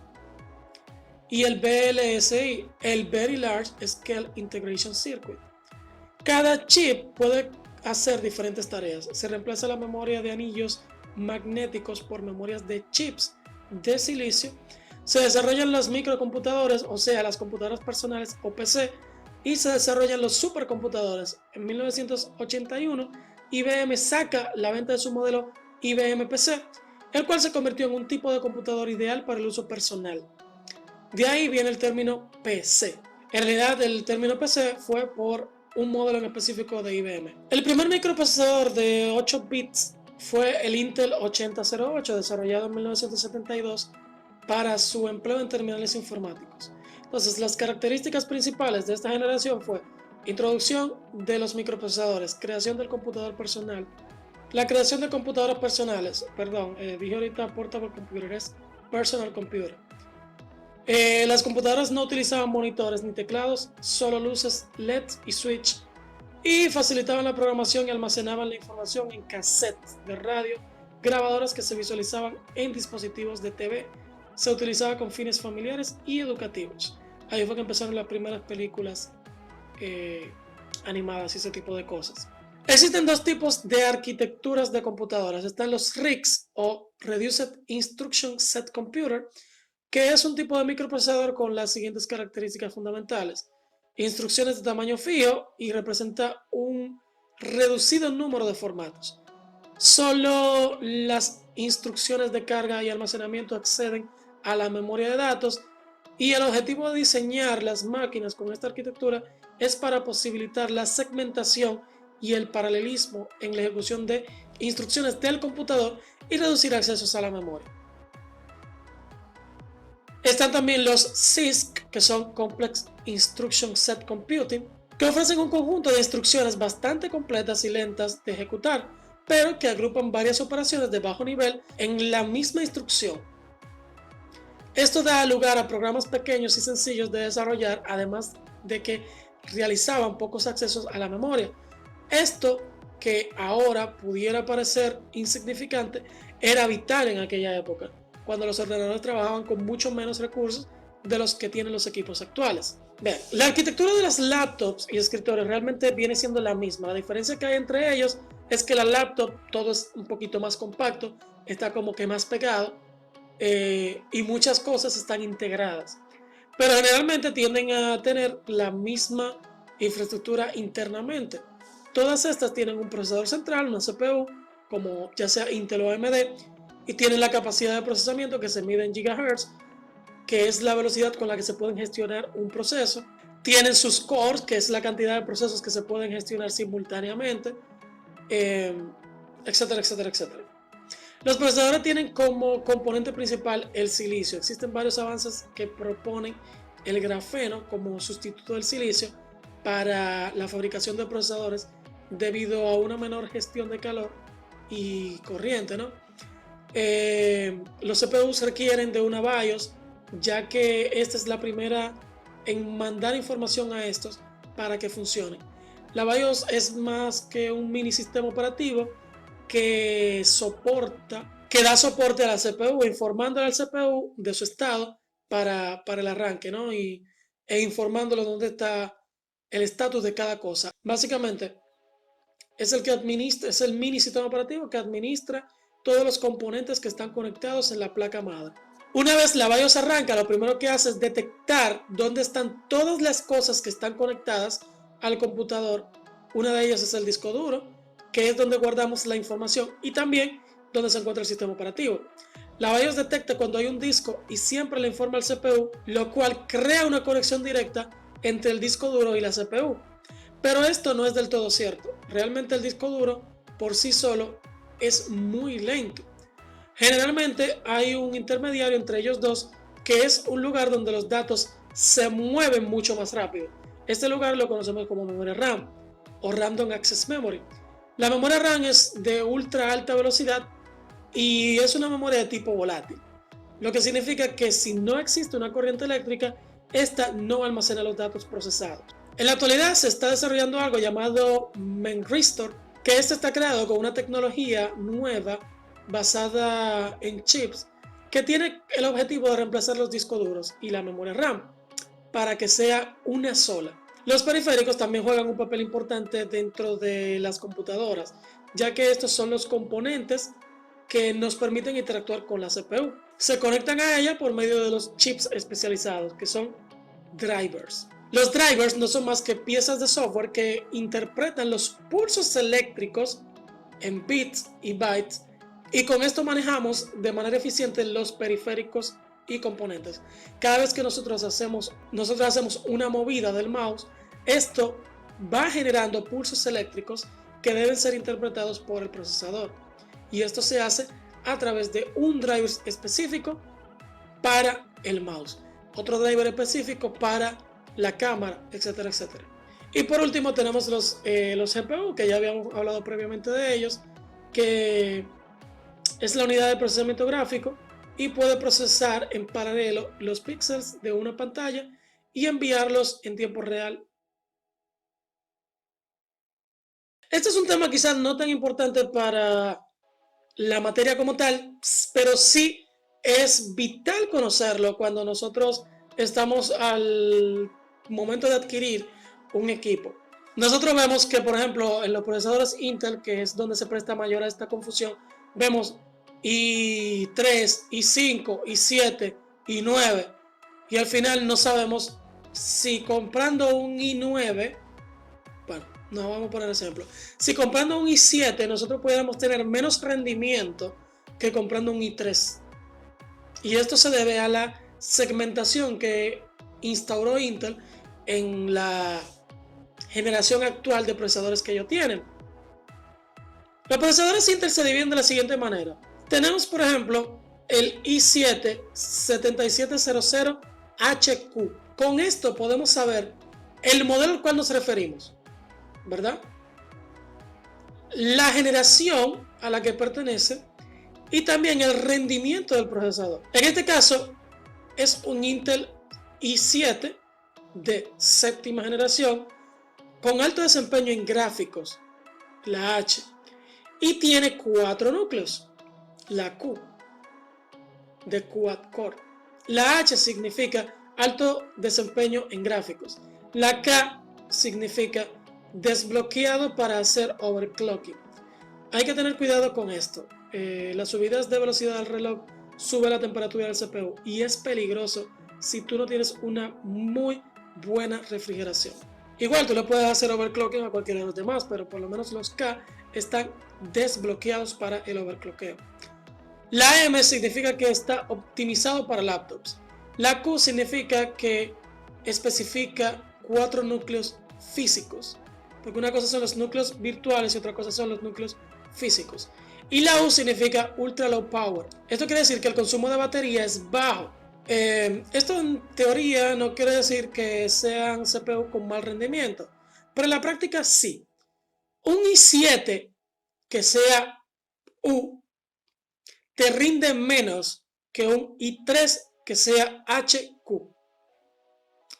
S1: y el VLSI, el Very Large Scale Integration Circuit. Cada chip puede hacer diferentes tareas. Se reemplaza la memoria de anillos magnéticos por memorias de chips de silicio. Se desarrollan los microcomputadores, o sea, las computadoras personales o PC, y se desarrollan los supercomputadores. En 1981, IBM saca la venta de su modelo IBM PC, el cual se convirtió en un tipo de computador ideal para el uso personal. De ahí viene el término PC. En realidad, el término PC fue por un modelo en específico de IBM. El primer microprocesador de 8 bits fue el Intel 8008, desarrollado en 1972 para su empleo en terminales informáticos. Entonces, las características principales de esta generación fue introducción de los microprocesadores, creación del computador personal. La creación de computadoras personales, dije ahorita portable computer, es personal computer. Las computadoras no utilizaban monitores ni teclados, solo luces LED y switch, y facilitaban la programación y almacenaban la información en cassettes de radio, grabadoras que se visualizaban en dispositivos de TV. Se utilizaba con fines familiares y educativos. Ahí fue que empezaron las primeras películas animadas y ese tipo de cosas. Existen dos tipos de arquitecturas de computadoras. Están los RISC o Reduced Instruction Set Computer, que es un tipo de microprocesador con las siguientes características fundamentales. Instrucciones de tamaño fijo y representa un reducido número de formatos. Solo las instrucciones de carga y almacenamiento acceden a la memoria de datos y el objetivo de diseñar las máquinas con esta arquitectura es para posibilitar la segmentación y el paralelismo en la ejecución de instrucciones del computador y reducir accesos a la memoria. Están también los CISC, que son Complex Instruction Set Computing, que ofrecen un conjunto de instrucciones bastante completas y lentas de ejecutar, pero que agrupan varias operaciones de bajo nivel en la misma instrucción. Esto da lugar a programas pequeños y sencillos de desarrollar, además de que realizaban pocos accesos a la memoria. Esto, que ahora pudiera parecer insignificante, era vital en aquella época, cuando los ordenadores trabajaban con mucho menos recursos de los que tienen los equipos actuales. Bien, la arquitectura de las laptops y escritorios realmente viene siendo la misma. La diferencia que hay entre ellos es que la laptop todo es un poquito más compacto, está como que más pegado y muchas cosas están integradas. Pero generalmente tienden a tener la misma infraestructura internamente. Todas estas tienen un procesador central, una CPU, como ya sea Intel o AMD, y tienen la capacidad de procesamiento que se mide en gigahertz, que es la velocidad con la que se pueden gestionar un proceso. Tienen sus cores, que es la cantidad de procesos que se pueden gestionar simultáneamente, etcétera, etcétera, etcétera. Los procesadores tienen como componente principal el silicio. Existen varios avances que proponen el grafeno como sustituto del silicio para la fabricación de procesadores debido a una menor gestión de calor y corriente, ¿no? Los CPUs requieren de una BIOS, ya que esta es la primera en mandar información a estos para que funcionen. La BIOS es más que un mini sistema operativo que da soporte a la CPU, informándole al CPU de su estado para el arranque, ¿no? E informándole dónde está el estatus de cada cosa. Básicamente, es el mini sistema operativo que administra todos los componentes que están conectados en la placa madre. Una vez la BIOS arranca, lo primero que hace es detectar dónde están todas las cosas que están conectadas al computador. Una de ellas es el disco duro, que es donde guardamos la información, y también donde se encuentra el sistema operativo. La BIOS detecta cuando hay un disco y siempre le informa al CPU, lo cual crea una conexión directa entre el disco duro y la CPU. Pero esto no es del todo cierto. Realmente el disco duro por sí solo es muy lento. Generalmente hay un intermediario entre ellos dos, que es un lugar donde los datos se mueven mucho más rápido. Este lugar lo conocemos como memoria RAM o Random Access Memory. La memoria RAM es de ultra alta velocidad y es una memoria de tipo volátil, lo que significa que si no existe una corriente eléctrica, esta no almacena los datos procesados. En la actualidad se está desarrollando algo llamado Memristor, que está creado con una tecnología nueva basada en chips que tiene el objetivo de reemplazar los discos duros y la memoria RAM para que sea una sola. Los periféricos también juegan un papel importante dentro de las computadoras, ya que estos son los componentes que nos permiten interactuar con la CPU. Se conectan a ella por medio de los chips especializados, que son drivers. Los drivers no son más que piezas de software que interpretan los pulsos eléctricos en bits y bytes, y con esto manejamos de manera eficiente los periféricos y componentes. Cada vez que nosotros hacemos una movida del mouse, esto va generando pulsos eléctricos que deben ser interpretados por el procesador, y esto se hace a través de un driver específico para el mouse, otro driver específico para la cámara, etcétera, etcétera. Y por último tenemos los GPU, que ya habíamos hablado previamente de ellos, que es la unidad de procesamiento gráfico y puede procesar en paralelo los píxeles de una pantalla y enviarlos en tiempo real. Este es un tema quizás no tan importante para la materia como tal, pero sí es vital conocerlo cuando nosotros estamos al momento de adquirir un equipo. Nosotros vemos que, por ejemplo, en los procesadores Intel, que es donde se presta mayor a esta confusión, vemos i3, i5, i7, i9 y al final no sabemos si comprando un i9, bueno, no vamos a poner ejemplo, si comprando un i7 nosotros pudiéramos tener menos rendimiento que comprando un i3. Y esto se debe a la segmentación que instauró Intel en la generación actual de procesadores que ellos tienen. Los procesadores Intel se dividen de la siguiente manera. Tenemos, por ejemplo, el i7 7700HQ. Con esto podemos saber el modelo al cual nos referimos, ¿verdad? La generación a la que pertenece y también el rendimiento del procesador. En este caso es un Intel i7 de séptima generación con alto desempeño en gráficos, la H, y tiene 4 núcleos, la Q de quad core. La H significa alto desempeño en gráficos. La K significa desbloqueado para hacer overclocking. Hay que tener cuidado con esto. Las subidas de velocidad del reloj sube la temperatura del CPU y es peligroso si tú no tienes una muy buena refrigeración. Igual tú le puedes hacer overclocking a cualquiera de los demás, pero por lo menos los K están desbloqueados para el overclockeo. La M significa que está optimizado para laptops. La Q significa que especifica 4 núcleos físicos, porque una cosa son los núcleos virtuales y otra cosa son los núcleos físicos. Y la U significa ultra low power. Esto quiere decir que el consumo de batería es bajo. Esto en teoría no quiere decir que sean CPU con mal rendimiento, pero en la práctica sí. Un i7 que sea U te rinde menos que un i3 que sea HQ.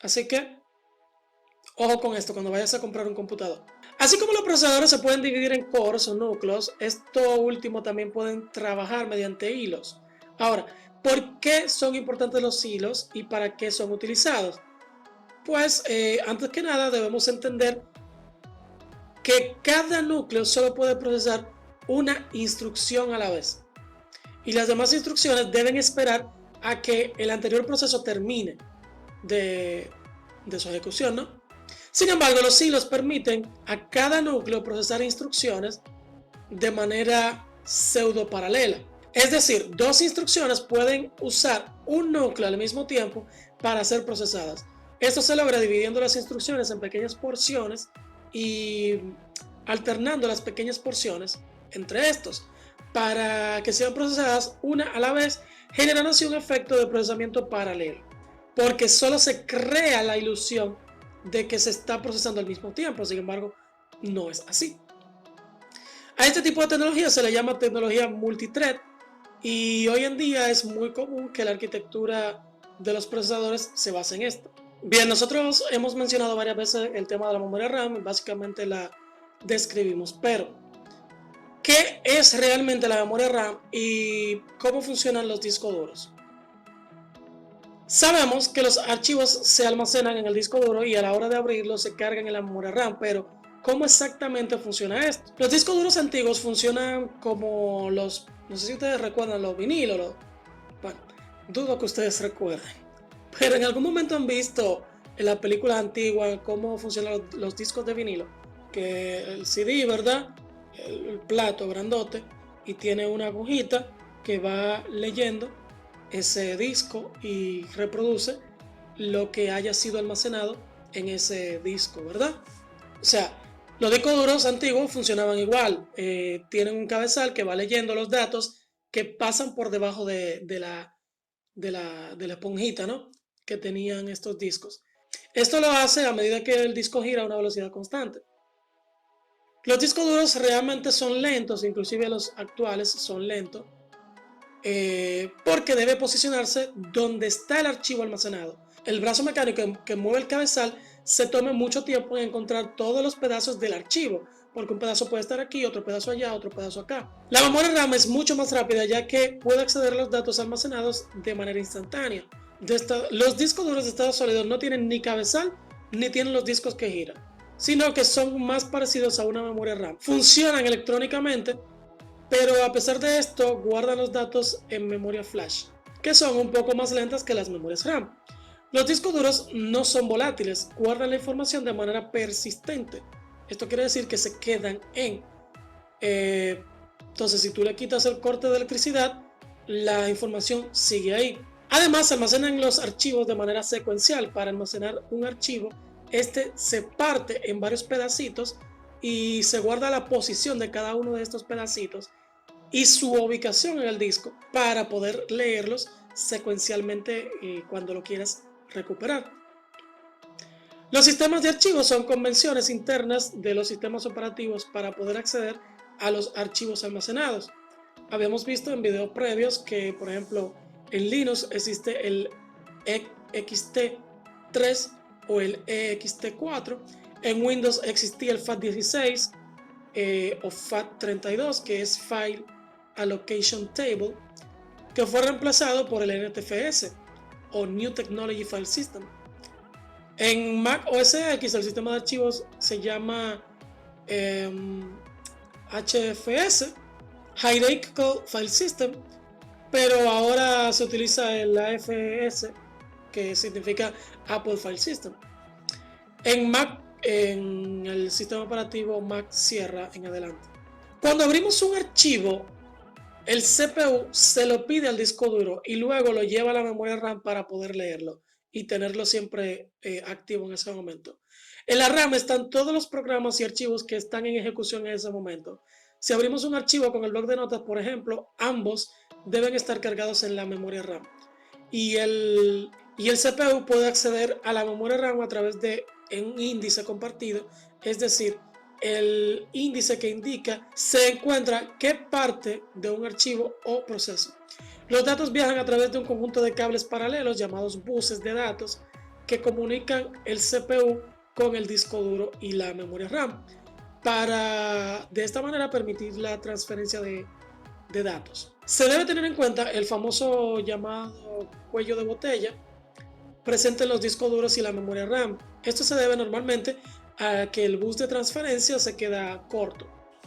S1: Así que ojo con esto cuando vayas a comprar un computador. Así como los procesadores se pueden dividir en cores o núcleos, esto último también pueden trabajar mediante hilos. Ahora, ¿por qué son importantes los hilos y para qué son utilizados? Pues antes que nada debemos entender que cada núcleo solo puede procesar una instrucción a la vez. Y las demás instrucciones deben esperar a que el anterior proceso termine de su ejecución, ¿no? Sin embargo, los hilos permiten a cada núcleo procesar instrucciones de manera pseudo paralela. Es decir, dos instrucciones pueden usar un núcleo al mismo tiempo para ser procesadas. Esto se logra dividiendo las instrucciones en pequeñas porciones y alternando las pequeñas porciones entre estos para que sean procesadas una a la vez, generando así un efecto de procesamiento paralelo, porque solo se crea la ilusión de que se está procesando al mismo tiempo. Sin embargo, no es así. A este tipo de tecnología se le llama tecnología multithread y hoy en día es muy común que la arquitectura de los procesadores se base en esto. Bien, nosotros hemos mencionado varias veces el tema de la memoria RAM, básicamente la describimos, pero ¿qué es realmente la memoria RAM y cómo funcionan los discos duros? Sabemos que los archivos se almacenan en el disco duro y a la hora de abrirlos se cargan en la memoria RAM, pero ¿cómo exactamente funciona esto? Los discos duros antiguos funcionan como los, no sé si ustedes recuerdan los vinilos, bueno, dudo que ustedes recuerden, pero en algún momento han visto en las películas antiguas cómo funcionan los discos de vinilo, que el CD, ¿verdad? El plato grandote y tiene una agujita que va leyendo ese disco y reproduce lo que haya sido almacenado en ese disco, ¿verdad? O sea, los discos duros antiguos funcionaban igual, tienen un cabezal que va leyendo los datos que pasan por debajo de la esponjita, ¿no? Que tenían estos discos. Esto lo hace a medida que el disco gira a una velocidad constante. Los discos duros realmente son lentos, inclusive los actuales son lentos, porque debe posicionarse donde está el archivo almacenado. El brazo mecánico que mueve el cabezal se toma mucho tiempo en encontrar todos los pedazos del archivo, porque un pedazo puede estar aquí, otro pedazo allá, otro pedazo acá. La memoria RAM es mucho más rápida ya que puede acceder a los datos almacenados de manera instantánea. Los discos duros de estado sólido no tienen ni cabezal ni tienen los discos que giran, sino que son más parecidos a una memoria RAM. Funcionan electrónicamente, pero a pesar de esto guardan los datos en memoria flash. que son un poco más lentas que las memorias RAM. Los discos duros no son volátiles, guardan la información de manera persistente. Esto quiere decir que se quedan en. Entonces, si tú le quitas el corte de electricidad, la información sigue ahí. Además, se almacenan los archivos de manera secuencial. Para almacenar un archivo, este se parte en varios pedacitos y se guarda la posición de cada uno de estos pedacitos y su ubicación en el disco para poder leerlos secuencialmente cuando lo quieras recuperar. Los sistemas de archivos son convenciones internas de los sistemas operativos para poder acceder a los archivos almacenados. Habíamos visto en videos previos que, por ejemplo, en Linux existe el ext3 o el ext4. En Windows existía el FAT16 o FAT32, que es File Allocation Table, que fue reemplazado por el NTFS o New Technology File System. En Mac OS X el sistema de archivos se llama HFS, Hierarchical File System, pero ahora se utiliza el AFS, que significa Apple File System. En Mac, en el sistema operativo Mac Sierra en adelante. Cuando abrimos un archivo, el CPU se lo pide al disco duro y luego lo lleva a la memoria RAM para poder leerlo y tenerlo siempre activo en ese momento. En la RAM están todos los programas y archivos que están en ejecución en ese momento. Si abrimos un archivo con el bloc de notas, por ejemplo, ambos deben estar cargados en la memoria RAM. Y el CPU puede acceder a la memoria RAM a través de un índice compartido, es decir, el índice que indica se encuentra qué parte de un archivo o proceso. Los datos viajan a través de un conjunto de cables paralelos llamados buses de datos que comunican el CPU con el disco duro y la memoria RAM para de esta manera permitir la transferencia de datos. Se debe tener en cuenta el famoso llamado cuello de botella presente en los discos duros y la memoria RAM. Esto se debe normalmente a que el bus de transferencia se queda corto.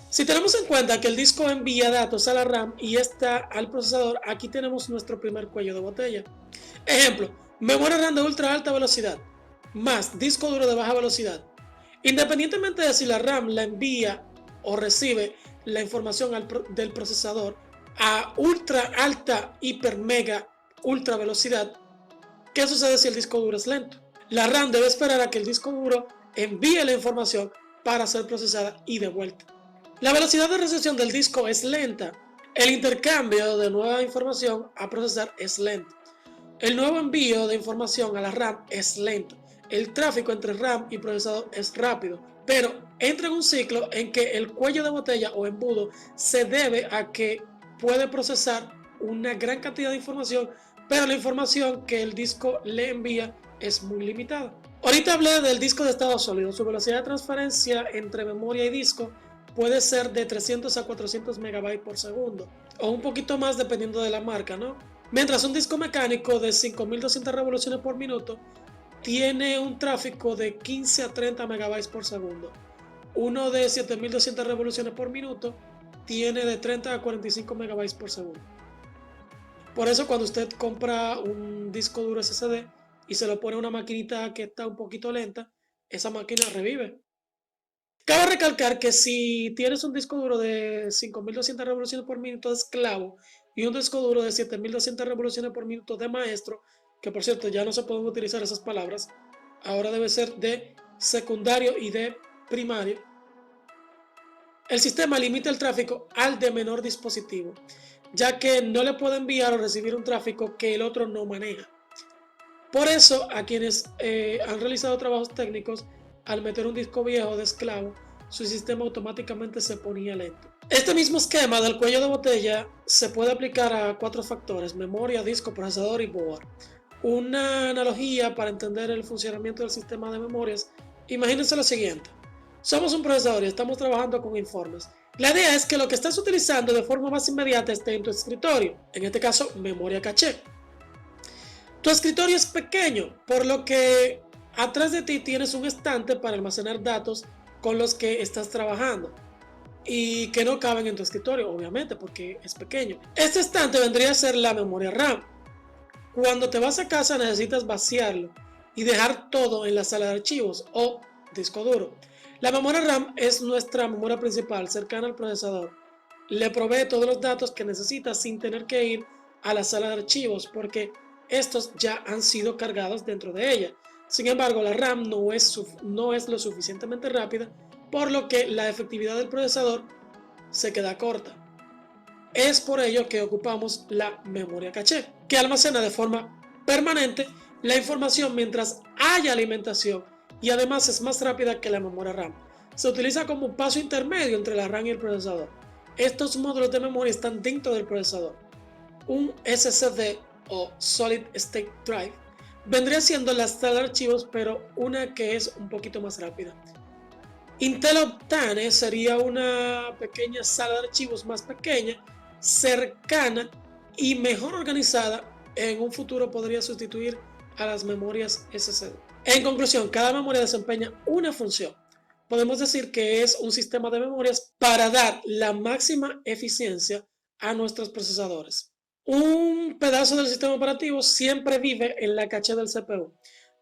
S1: Si tenemos en cuenta que el disco envía datos a la RAM y esta al procesador, aquí tenemos nuestro primer cuello de botella. Ejemplo, memoria RAM de ultra alta velocidad más disco duro de baja velocidad. Independientemente de si la RAM la envía o recibe la información del procesador a ultra alta, hiper, mega, ultra velocidad, ¿qué sucede si el disco duro es lento? La RAM debe esperar a que el disco duro envíe la información para ser procesada y de vuelta. La velocidad de recepción del disco es lenta. El intercambio de nueva información a procesar es lento. El nuevo envío de información a la RAM es lento. El tráfico entre RAM y procesador es rápido, pero entra en un ciclo en que el cuello de botella o embudo se debe a que puede procesar una gran cantidad de información, pero la información que el disco le envía es muy limitada. Ahorita hablé del disco de estado sólido. Su velocidad de transferencia entre memoria y disco puede ser de 300 a 400 megabytes por segundo, o un poquito más dependiendo de la marca, ¿no? Mientras un disco mecánico de 5200 revoluciones por minuto tiene un tráfico de 15 a 30 megabytes por segundo. Uno de 7200 revoluciones por minuto tiene de 30 a 45 megabytes por segundo. Por eso cuando usted compra un disco duro SSD y se lo pone a una maquinita que está un poquito lenta, esa máquina revive. Cabe recalcar que si tienes un disco duro de 5200 revoluciones por minuto de esclavo y un disco duro de 7200 revoluciones por minuto de maestro, que por cierto ya no se pueden utilizar esas palabras, ahora debe ser de secundario y de primario, el sistema limita el tráfico al de menor dispositivo, ya que no le puede enviar o recibir un tráfico que el otro no maneja. Por eso, a quienes han realizado trabajos técnicos, al meter un disco viejo de esclavo, su sistema automáticamente se ponía lento. Este mismo esquema del cuello de botella se puede aplicar a 4 factores: memoria, disco, procesador y board. Una analogía para entender el funcionamiento del sistema de memorias: imagínense lo siguiente. Somos un procesador y estamos trabajando con informes. La idea es que lo que estás utilizando de forma más inmediata esté en tu escritorio, en este caso memoria caché. Tu escritorio es pequeño, por lo que atrás de ti tienes un estante para almacenar datos con los que estás trabajando y que no caben en tu escritorio, obviamente, porque es pequeño. Este estante vendría a ser la memoria RAM. Cuando te vas a casa necesitas vaciarlo y dejar todo en la sala de archivos o disco duro. La memoria RAM es nuestra memoria principal, cercana al procesador. Le provee todos los datos que necesita sin tener que ir a la sala de archivos porque estos ya han sido cargados dentro de ella. Sin embargo, la RAM no es lo suficientemente rápida, por lo que la efectividad del procesador se queda corta. Es por ello que ocupamos la memoria caché, que almacena de forma permanente la información mientras haya alimentación y además es más rápida que la memoria RAM. Se utiliza como un paso intermedio entre la RAM y el procesador. Estos módulos de memoria están dentro del procesador. Un SSD o Solid State Drive vendría siendo la sala de archivos, pero una que es un poquito más rápida. Intel Optane sería una pequeña sala de archivos más pequeña, cercana y mejor organizada. En un futuro podría sustituir a las memorias SSD. En conclusión, cada memoria desempeña una función. Podemos decir que es un sistema de memorias para dar la máxima eficiencia a nuestros procesadores. Un pedazo del sistema operativo siempre vive en la caché del CPU.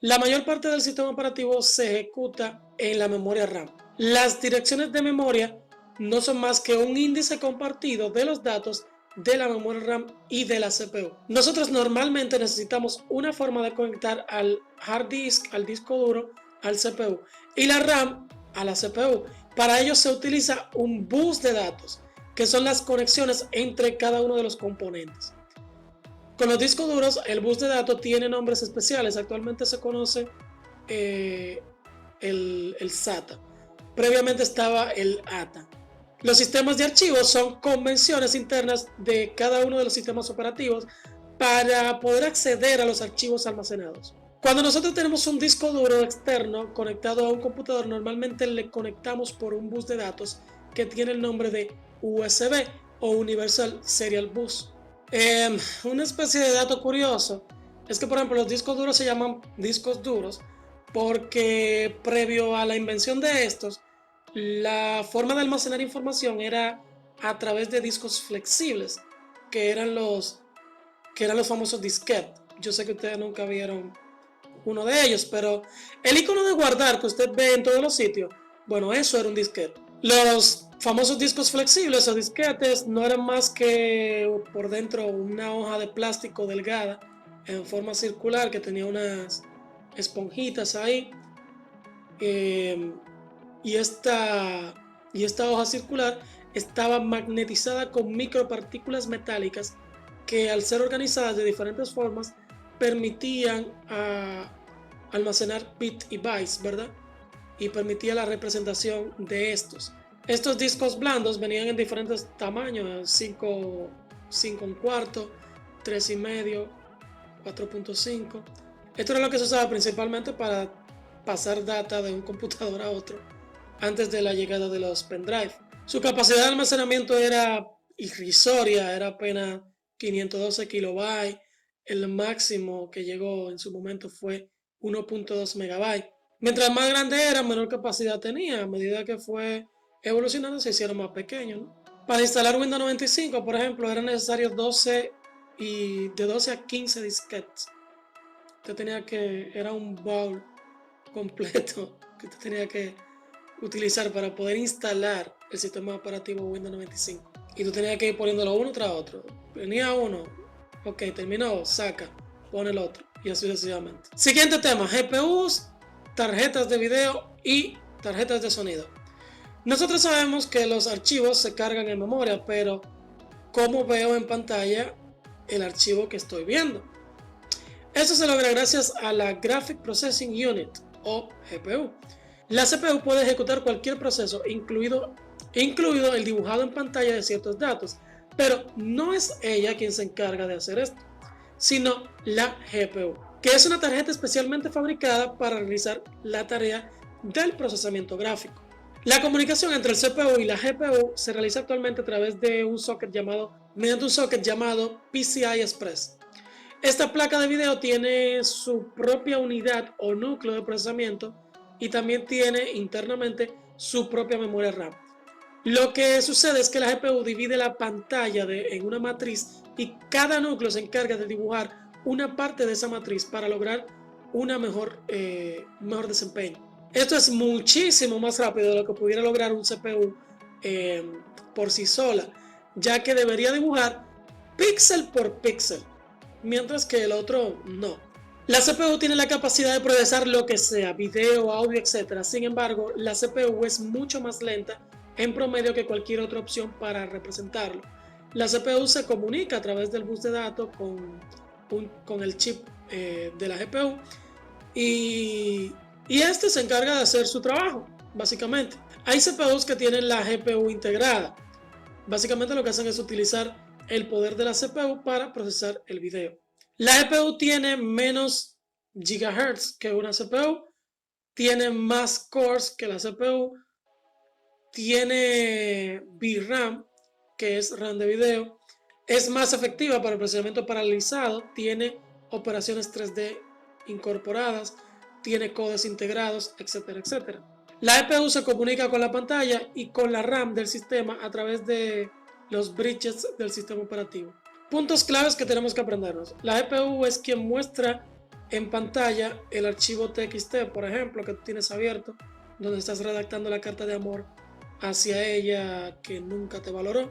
S1: La mayor parte del sistema operativo se ejecuta en la memoria RAM. Las direcciones de memoria no son más que un índice compartido de los datos de la memoria RAM y de la CPU. Nosotros normalmente necesitamos una forma de conectar al hard disk, al disco duro, al CPU y la RAM a la CPU. Para ello se utiliza un bus de datos, que son las conexiones entre cada uno de los componentes. Con los discos duros, el bus de datos tiene nombres especiales. Actualmente se conoce el SATA. Previamente estaba el ATA. Los sistemas de archivos son convenciones internas de cada uno de los sistemas operativos para poder acceder a los archivos almacenados. Cuando nosotros tenemos un disco duro externo conectado a un computador, normalmente le conectamos por un bus de datos que tiene el nombre de USB o Universal Serial Bus. Una especie de dato curioso es que, por ejemplo, los discos duros se llaman discos duros porque previo a la invención de estos, la forma de almacenar información era a través de discos flexibles, que eran los famosos disquetes. Yo sé que ustedes nunca vieron uno de ellos, pero el icono de guardar que usted ve en todos los sitios, bueno, eso era un disquete. Los famosos discos flexibles o disquetes no eran más que por dentro una hoja de plástico delgada en forma circular que tenía unas esponjitas ahí, y esta hoja circular estaba magnetizada con micropartículas metálicas que, al ser organizadas de diferentes formas, permitían almacenar bits y bytes, ¿verdad? Y permitía la representación de estos. Estos discos blandos venían en diferentes tamaños: 5 1/4, 3,5, 4.5. Esto era lo que se usaba principalmente para pasar data de un computador a otro antes de la llegada de los pendrive. Su capacidad de almacenamiento era irrisoria, era apenas 512 kilobytes. El máximo que llegó en su momento fue 1.2 megabytes. Mientras más grande era, menor capacidad tenía. A medida que fue evolucionando, se hicieron más pequeños, ¿no? Para instalar Windows 95, por ejemplo, eran necesarios de 12 a 15 disquetes. Era un baúl completo que usted tenía que utilizar para poder instalar el sistema operativo Windows 95. Y tú tenías que ir poniéndolo uno tras otro. Venía uno, ok, terminó, saca, pone el otro, y así sucesivamente. Siguiente tema: GPUs, tarjetas de video y tarjetas de sonido. Nosotros sabemos que los archivos se cargan en memoria, pero ¿cómo veo en pantalla el archivo que estoy viendo? Eso se logra gracias a la Graphic Processing Unit o GPU. La CPU puede ejecutar cualquier proceso, incluido el dibujado en pantalla de ciertos datos, pero no es ella quien se encarga de hacer esto, sino la GPU, que es una tarjeta especialmente fabricada para realizar la tarea del procesamiento gráfico. La comunicación entre el CPU y la GPU se realiza actualmente a través de mediante un socket llamado PCI Express. Esta placa de video tiene su propia unidad o núcleo de procesamiento y también tiene internamente su propia memoria RAM. Lo que sucede es que la GPU divide la pantalla en una matriz y cada núcleo se encarga de dibujar una parte de esa matriz para lograr una mejor desempeño. Esto es muchísimo más rápido de lo que pudiera lograr un CPU por sí sola, ya que debería dibujar píxel por píxel, mientras que el otro no. La CPU tiene la capacidad de procesar lo que sea, video, audio, etc. Sin embargo, la CPU es mucho más lenta en promedio que cualquier otra opción para representarlo. La CPU se comunica a través del bus de datos con el chip de la GPU y este se encarga de hacer su trabajo, básicamente. Hay CPUs que tienen la GPU integrada. Básicamente lo que hacen es utilizar el poder de la CPU para procesar el video. La GPU tiene menos gigahertz que una CPU, tiene más cores que la CPU, tiene VRAM, que es RAM de video, es más efectiva para el procesamiento paralelizado, tiene operaciones 3D incorporadas, tiene codes integrados, etcétera, etcétera. La GPU se comunica con la pantalla y con la RAM del sistema a través de los bridges del sistema operativo. Puntos claves que tenemos que aprendernos. La GPU es quien muestra en pantalla el archivo TXT, por ejemplo, que tú tienes abierto, donde estás redactando la carta de amor hacia ella que nunca te valoró.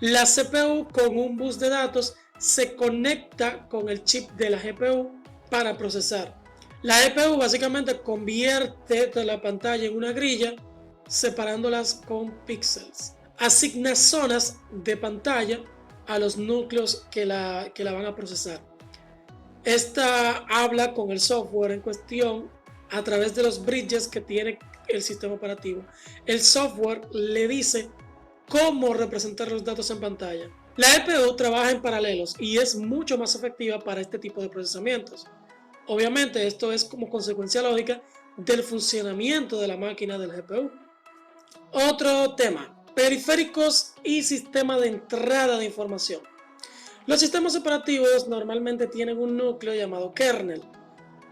S1: La CPU con un bus de datos se conecta con el chip de la GPU para procesar. La GPU básicamente convierte la pantalla en una grilla separándolas con píxeles. Asigna zonas de pantalla a los núcleos que la van a procesar. Esta habla con el software en cuestión a través de los bridges que tiene el sistema operativo. El software le dice cómo representar los datos en pantalla. La GPU trabaja en paralelos y es mucho más efectiva para este tipo de procesamientos. Obviamente esto es como consecuencia lógica del funcionamiento de la máquina del GPU. Otro tema, periféricos y sistema de entrada de información. Los sistemas operativos normalmente tienen un núcleo llamado kernel,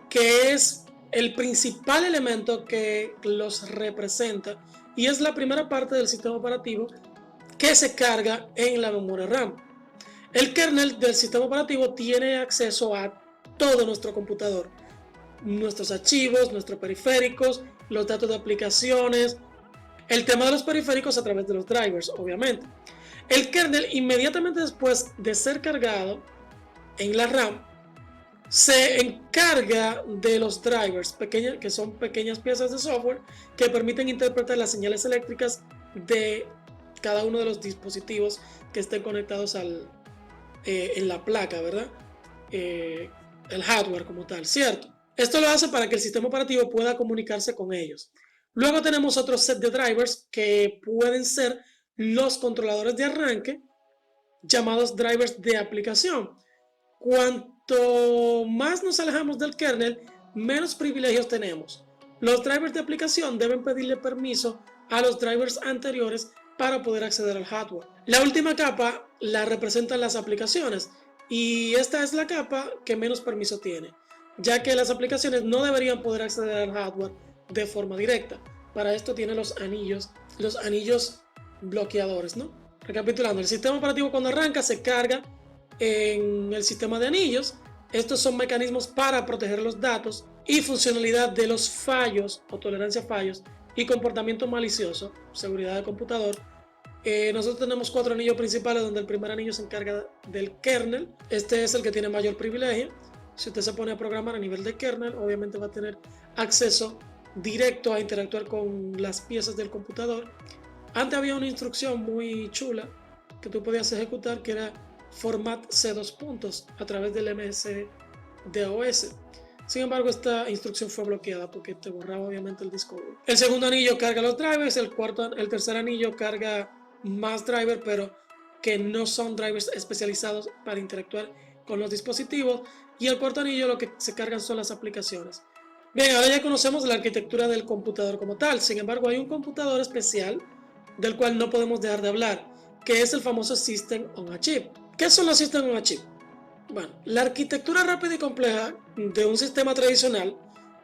S1: que es el principal elemento que los representa y es la primera parte del sistema operativo que se carga en la memoria RAM. El kernel del sistema operativo tiene acceso a todo nuestro computador, nuestros archivos, nuestros periféricos, los datos de aplicaciones, el tema de los periféricos a través de los drivers, obviamente. El kernel, inmediatamente después de ser cargado en la RAM, se encarga de los drivers, que son pequeñas piezas de software que permiten interpretar las señales eléctricas de cada uno de los dispositivos que estén conectados en la placa, ¿verdad? El hardware como tal, ¿cierto? Esto lo hace para que el sistema operativo pueda comunicarse con ellos. Luego tenemos otro set de drivers que pueden ser los controladores de arranque, llamados drivers de aplicación. Cuanto más nos alejamos del kernel, menos privilegios tenemos. Los drivers de aplicación deben pedirle permiso a los drivers anteriores para poder acceder al hardware. La última capa la representan las aplicaciones y esta es la capa que menos permiso tiene, ya que las aplicaciones no deberían poder acceder al hardware de forma directa. Para esto tiene los anillos bloqueadores, ¿no? Recapitulando, el sistema operativo cuando arranca se carga en el sistema de anillos. Estos son mecanismos para proteger los datos y funcionalidad de los fallos o tolerancia a fallos y comportamiento malicioso, seguridad del computador. Nosotros tenemos 4 anillos principales donde el primer anillo se encarga del kernel. Este es el que tiene mayor privilegio. Si usted se pone a programar a nivel de kernel, obviamente va a tener acceso directo a interactuar con las piezas del computador. Antes había una instrucción muy chula que tú podías ejecutar que era format C2 puntos a través del MS-DOS. Sin embargo, esta instrucción fue bloqueada porque te borraba obviamente el disco duro. El segundo anillo carga los drivers, el tercer anillo carga más drivers, pero que no son drivers especializados para interactuar con los dispositivos. Y el cuarto anillo lo que se cargan son las aplicaciones. Bien, ahora ya conocemos la arquitectura del computador como tal. Sin embargo, hay un computador especial del cual no podemos dejar de hablar, que es el famoso System on a Chip. ¿Qué son los System on a Chip? Bueno, la arquitectura rápida y compleja de un sistema tradicional,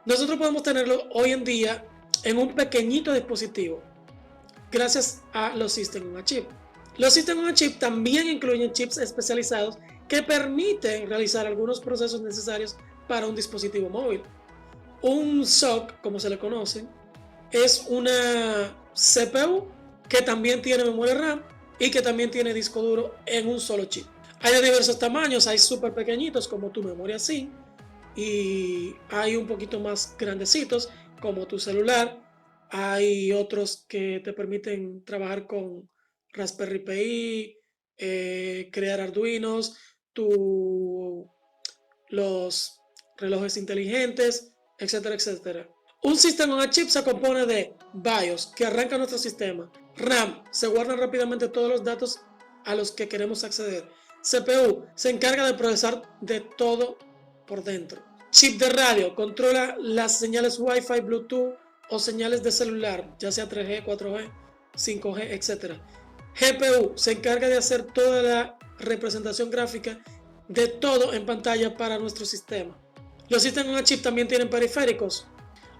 S1: nosotros podemos tenerlo hoy en día en un pequeñito dispositivo, gracias a los System on a Chip. Los System on a Chip también incluyen chips especializados que permiten realizar algunos procesos necesarios para un dispositivo móvil. Un SoC, como se le conoce, es una CPU que también tiene memoria RAM y que también tiene disco duro en un solo chip. Hay de diversos tamaños, hay súper pequeñitos como tu memoria SIM y hay un poquito más grandecitos como tu celular. Hay otros que te permiten trabajar con Raspberry Pi, crear Arduinos, los relojes inteligentes, etcétera, etcétera. Un sistema on chip se compone de BIOS, que arranca nuestro sistema, RAM, se guardan rápidamente todos los datos a los que queremos acceder, CPU, se encarga de procesar de todo por dentro, chip de radio, controla las señales Wi-Fi, Bluetooth o señales de celular, ya sea 3G, 4G, 5G, etcétera. GPU se encarga de hacer toda la representación gráfica de todo en pantalla para nuestro sistema. Los sistemas on chip también tienen periféricos.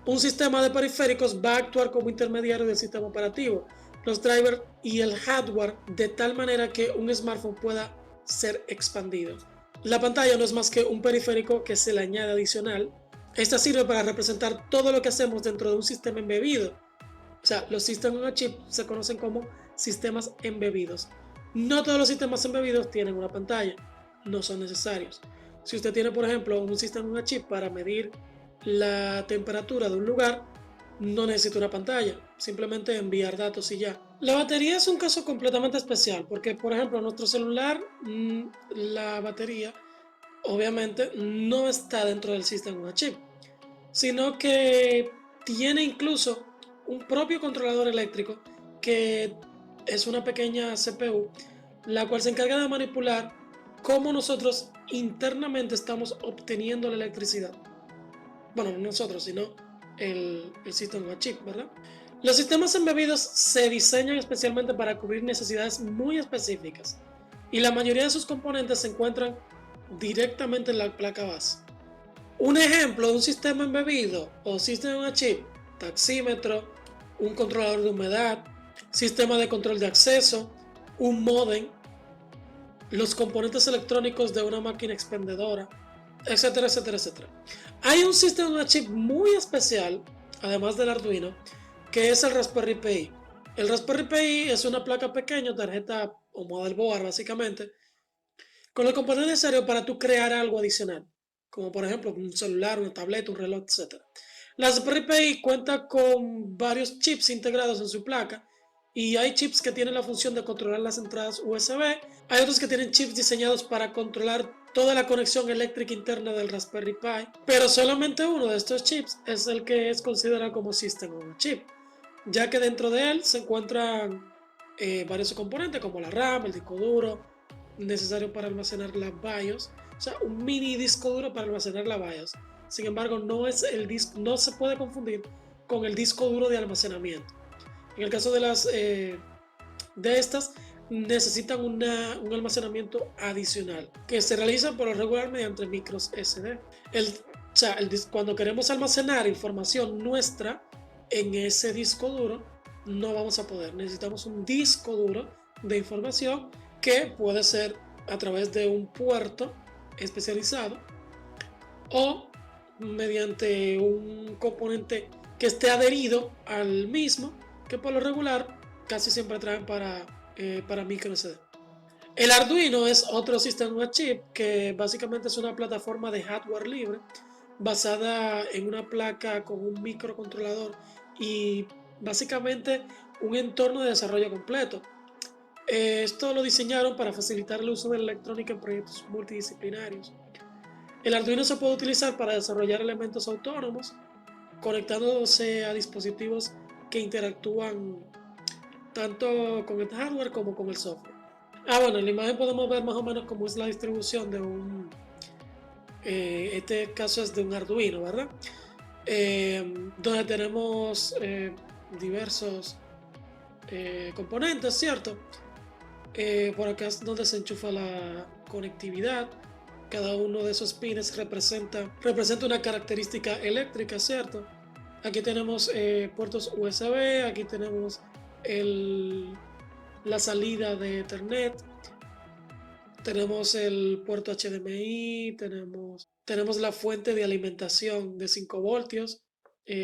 S1: Un sistema de periféricos va a actuar como intermediario del sistema operativo, los drivers y el hardware, de tal manera que un smartphone pueda ser expandido. La pantalla no es más que un periférico que se le añade adicional. Esta sirve para representar todo lo que hacemos dentro de un sistema embebido. O sea, los sistemas on chip se conocen como sistemas embebidos. No todos los sistemas embebidos tienen una pantalla, no son necesarios. Si usted tiene, por ejemplo, un sistema on chip para medir la temperatura de un lugar, no necesita una pantalla, simplemente enviar datos y ya. La batería es un caso completamente especial porque, por ejemplo, nuestro celular, la batería obviamente no está dentro del sistema on chip, sino que tiene incluso un propio controlador eléctrico que es una pequeña CPU, la cual se encarga de manipular cómo nosotros internamente estamos obteniendo la electricidad. Bueno, no nosotros, sino el sistema on chip, ¿verdad? Los sistemas embebidos se diseñan especialmente para cubrir necesidades muy específicas y la mayoría de sus componentes se encuentran directamente en la placa base. Un ejemplo de un sistema embebido o sistema on chip: taxímetro, un controlador de humedad, sistema de control de acceso, un módem, los componentes electrónicos de una máquina expendedora, etcétera, etcétera, etcétera. Hay un sistema on chip muy especial, además del Arduino, que es el Raspberry Pi. El Raspberry Pi es una placa pequeña, tarjeta o motherboard básicamente, con el componente necesario para tú crear algo adicional, como por ejemplo un celular, una tableta, un reloj, etc. La Raspberry Pi cuenta con varios chips integrados en su placa y hay chips que tienen la función de controlar las entradas USB, hay otros que tienen chips diseñados para controlar toda la conexión eléctrica interna del Raspberry Pi, pero solamente uno de estos chips es el que es considerado como System on Chip, ya que dentro de él se encuentran varios componentes como la RAM, el disco duro necesario para almacenar la BIOS, o sea, un mini disco duro para almacenar la BIOS. Sin embargo, no es el disco, no se puede confundir con el disco duro de almacenamiento. En el caso de estas necesitan un almacenamiento adicional que se realiza por lo regular mediante micros SD. Cuando queremos almacenar información nuestra en ese disco duro, no vamos a poder. Necesitamos un disco duro de información que puede ser a través de un puerto especializado o mediante un componente que esté adherido al mismo, que por lo regular casi siempre traen para micro SD. El Arduino es otro sistema on chip que básicamente es una plataforma de hardware libre basada en una placa con un microcontrolador y básicamente un entorno de desarrollo completo. Esto lo diseñaron para facilitar el uso de la electrónica en proyectos multidisciplinarios. El Arduino se puede utilizar para desarrollar elementos autónomos, conectándose a dispositivos que interactúan tanto con el hardware como con el software. Bueno, en la imagen podemos ver más o menos cómo es la distribución de este caso es de un Arduino, ¿verdad? Donde tenemos diversos componentes, ¿cierto? Por acá es donde se enchufa la conectividad. Cada uno de esos pines representa una característica eléctrica, ¿cierto? Aquí tenemos puertos USB, aquí tenemos la salida de Ethernet, tenemos el puerto HDMI, tenemos la fuente de alimentación de 5 voltios.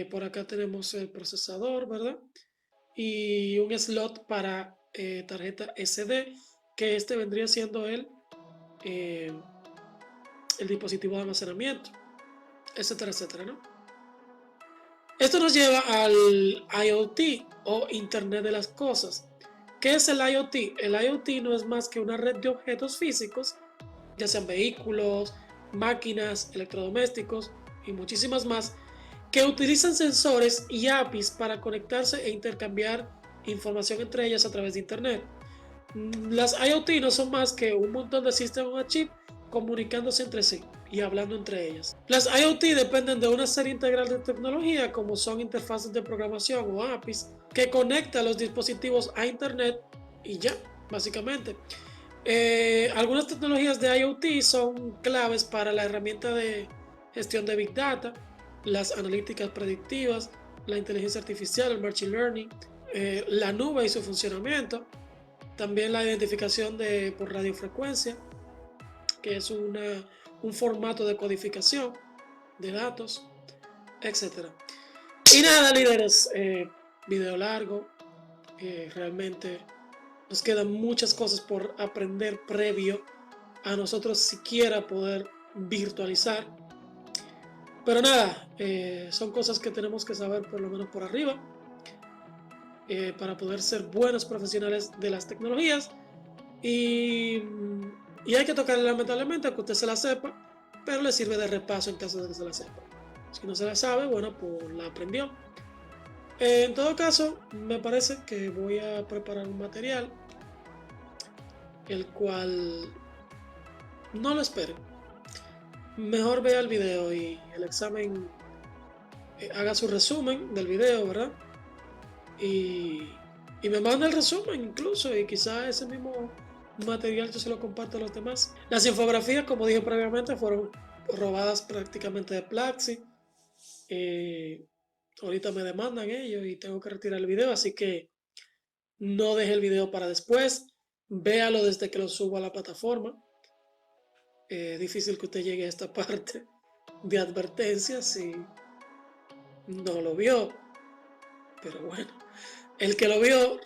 S1: Por acá tenemos el procesador, ¿verdad? Y un slot para tarjeta SD, que este vendría siendo eh, el dispositivo de almacenamiento, etcétera, etcétera, ¿no? Esto nos lleva al IoT o Internet de las Cosas. ¿Qué es el IoT? El IoT no es más que una red de objetos físicos, ya sean vehículos, máquinas, electrodomésticos y muchísimas más, que utilizan sensores y APIs para conectarse e intercambiar información entre ellas a través de Internet. Las IoT no son más que un montón de sistemas on chip comunicándose entre sí y hablando entre ellas. Las IoT dependen de una serie integral de tecnología como son interfaces de programación o APIs que conectan los dispositivos a Internet y ya, básicamente. Algunas tecnologías de IoT son claves para la herramienta de gestión de Big Data, las analíticas predictivas, la inteligencia artificial, el Machine Learning, la nube y su funcionamiento, también la identificación por radiofrecuencia, que es un formato de codificación de datos, etc. Y nada, líderes, video largo, realmente nos quedan muchas cosas por aprender previo a nosotros siquiera poder virtualizar. Pero nada, son cosas que tenemos que saber por lo menos por arriba para poder ser buenos profesionales de las tecnologías. Y hay que tocarla lamentablemente, aunque usted se la sepa, pero le sirve de repaso en caso de que se la sepa. Si no se la sabe, bueno, pues la aprendió. En todo caso, me parece que voy a preparar un material, el cual no lo espere. Mejor vea el video y el examen, haga su resumen del video, ¿verdad? Y me manda el resumen incluso, y quizá ese mismo material yo se lo comparto a los demás. Las infografías, como dije previamente, fueron robadas prácticamente de Platzi. Ahorita me demandan ellos y tengo que retirar el video, así que no deje el video para después. Véalo desde que lo subo a la plataforma. Es difícil que usted llegue a esta parte de advertencias si no lo vio. Pero bueno, el que lo vio,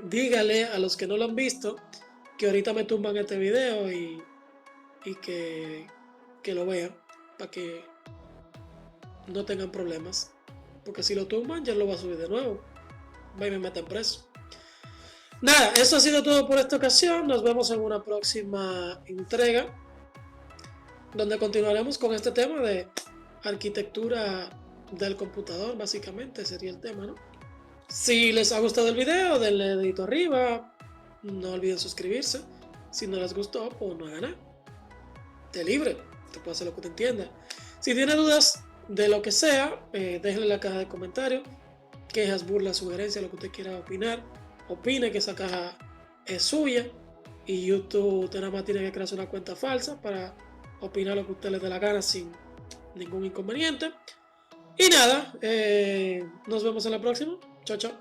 S1: dígale a los que no lo han visto que ahorita me tumban este video y que lo vean para que no tengan problemas. Porque si lo tumban, ya lo va a subir de nuevo. Va y me meten preso. Nada, eso ha sido todo por esta ocasión. Nos vemos en una próxima entrega, donde continuaremos con este tema de arquitectura del computador, básicamente sería el tema, ¿no? Si les ha gustado el video, denle dedito arriba. No olviden suscribirse. Si no les gustó, pues no hagan nada. Te libre, te puede hacer lo que te entienda. Si tiene dudas de lo que sea, déjenle en la caja de comentarios. Quejas, burlas, sugerencias, lo que usted quiera opinar. Opine que esa caja es suya. Y YouTube, usted nada más tiene que crearse una cuenta falsa para opinar lo que usted le dé la gana sin ningún inconveniente. Y nada, nos vemos en la próxima. Chao, chao.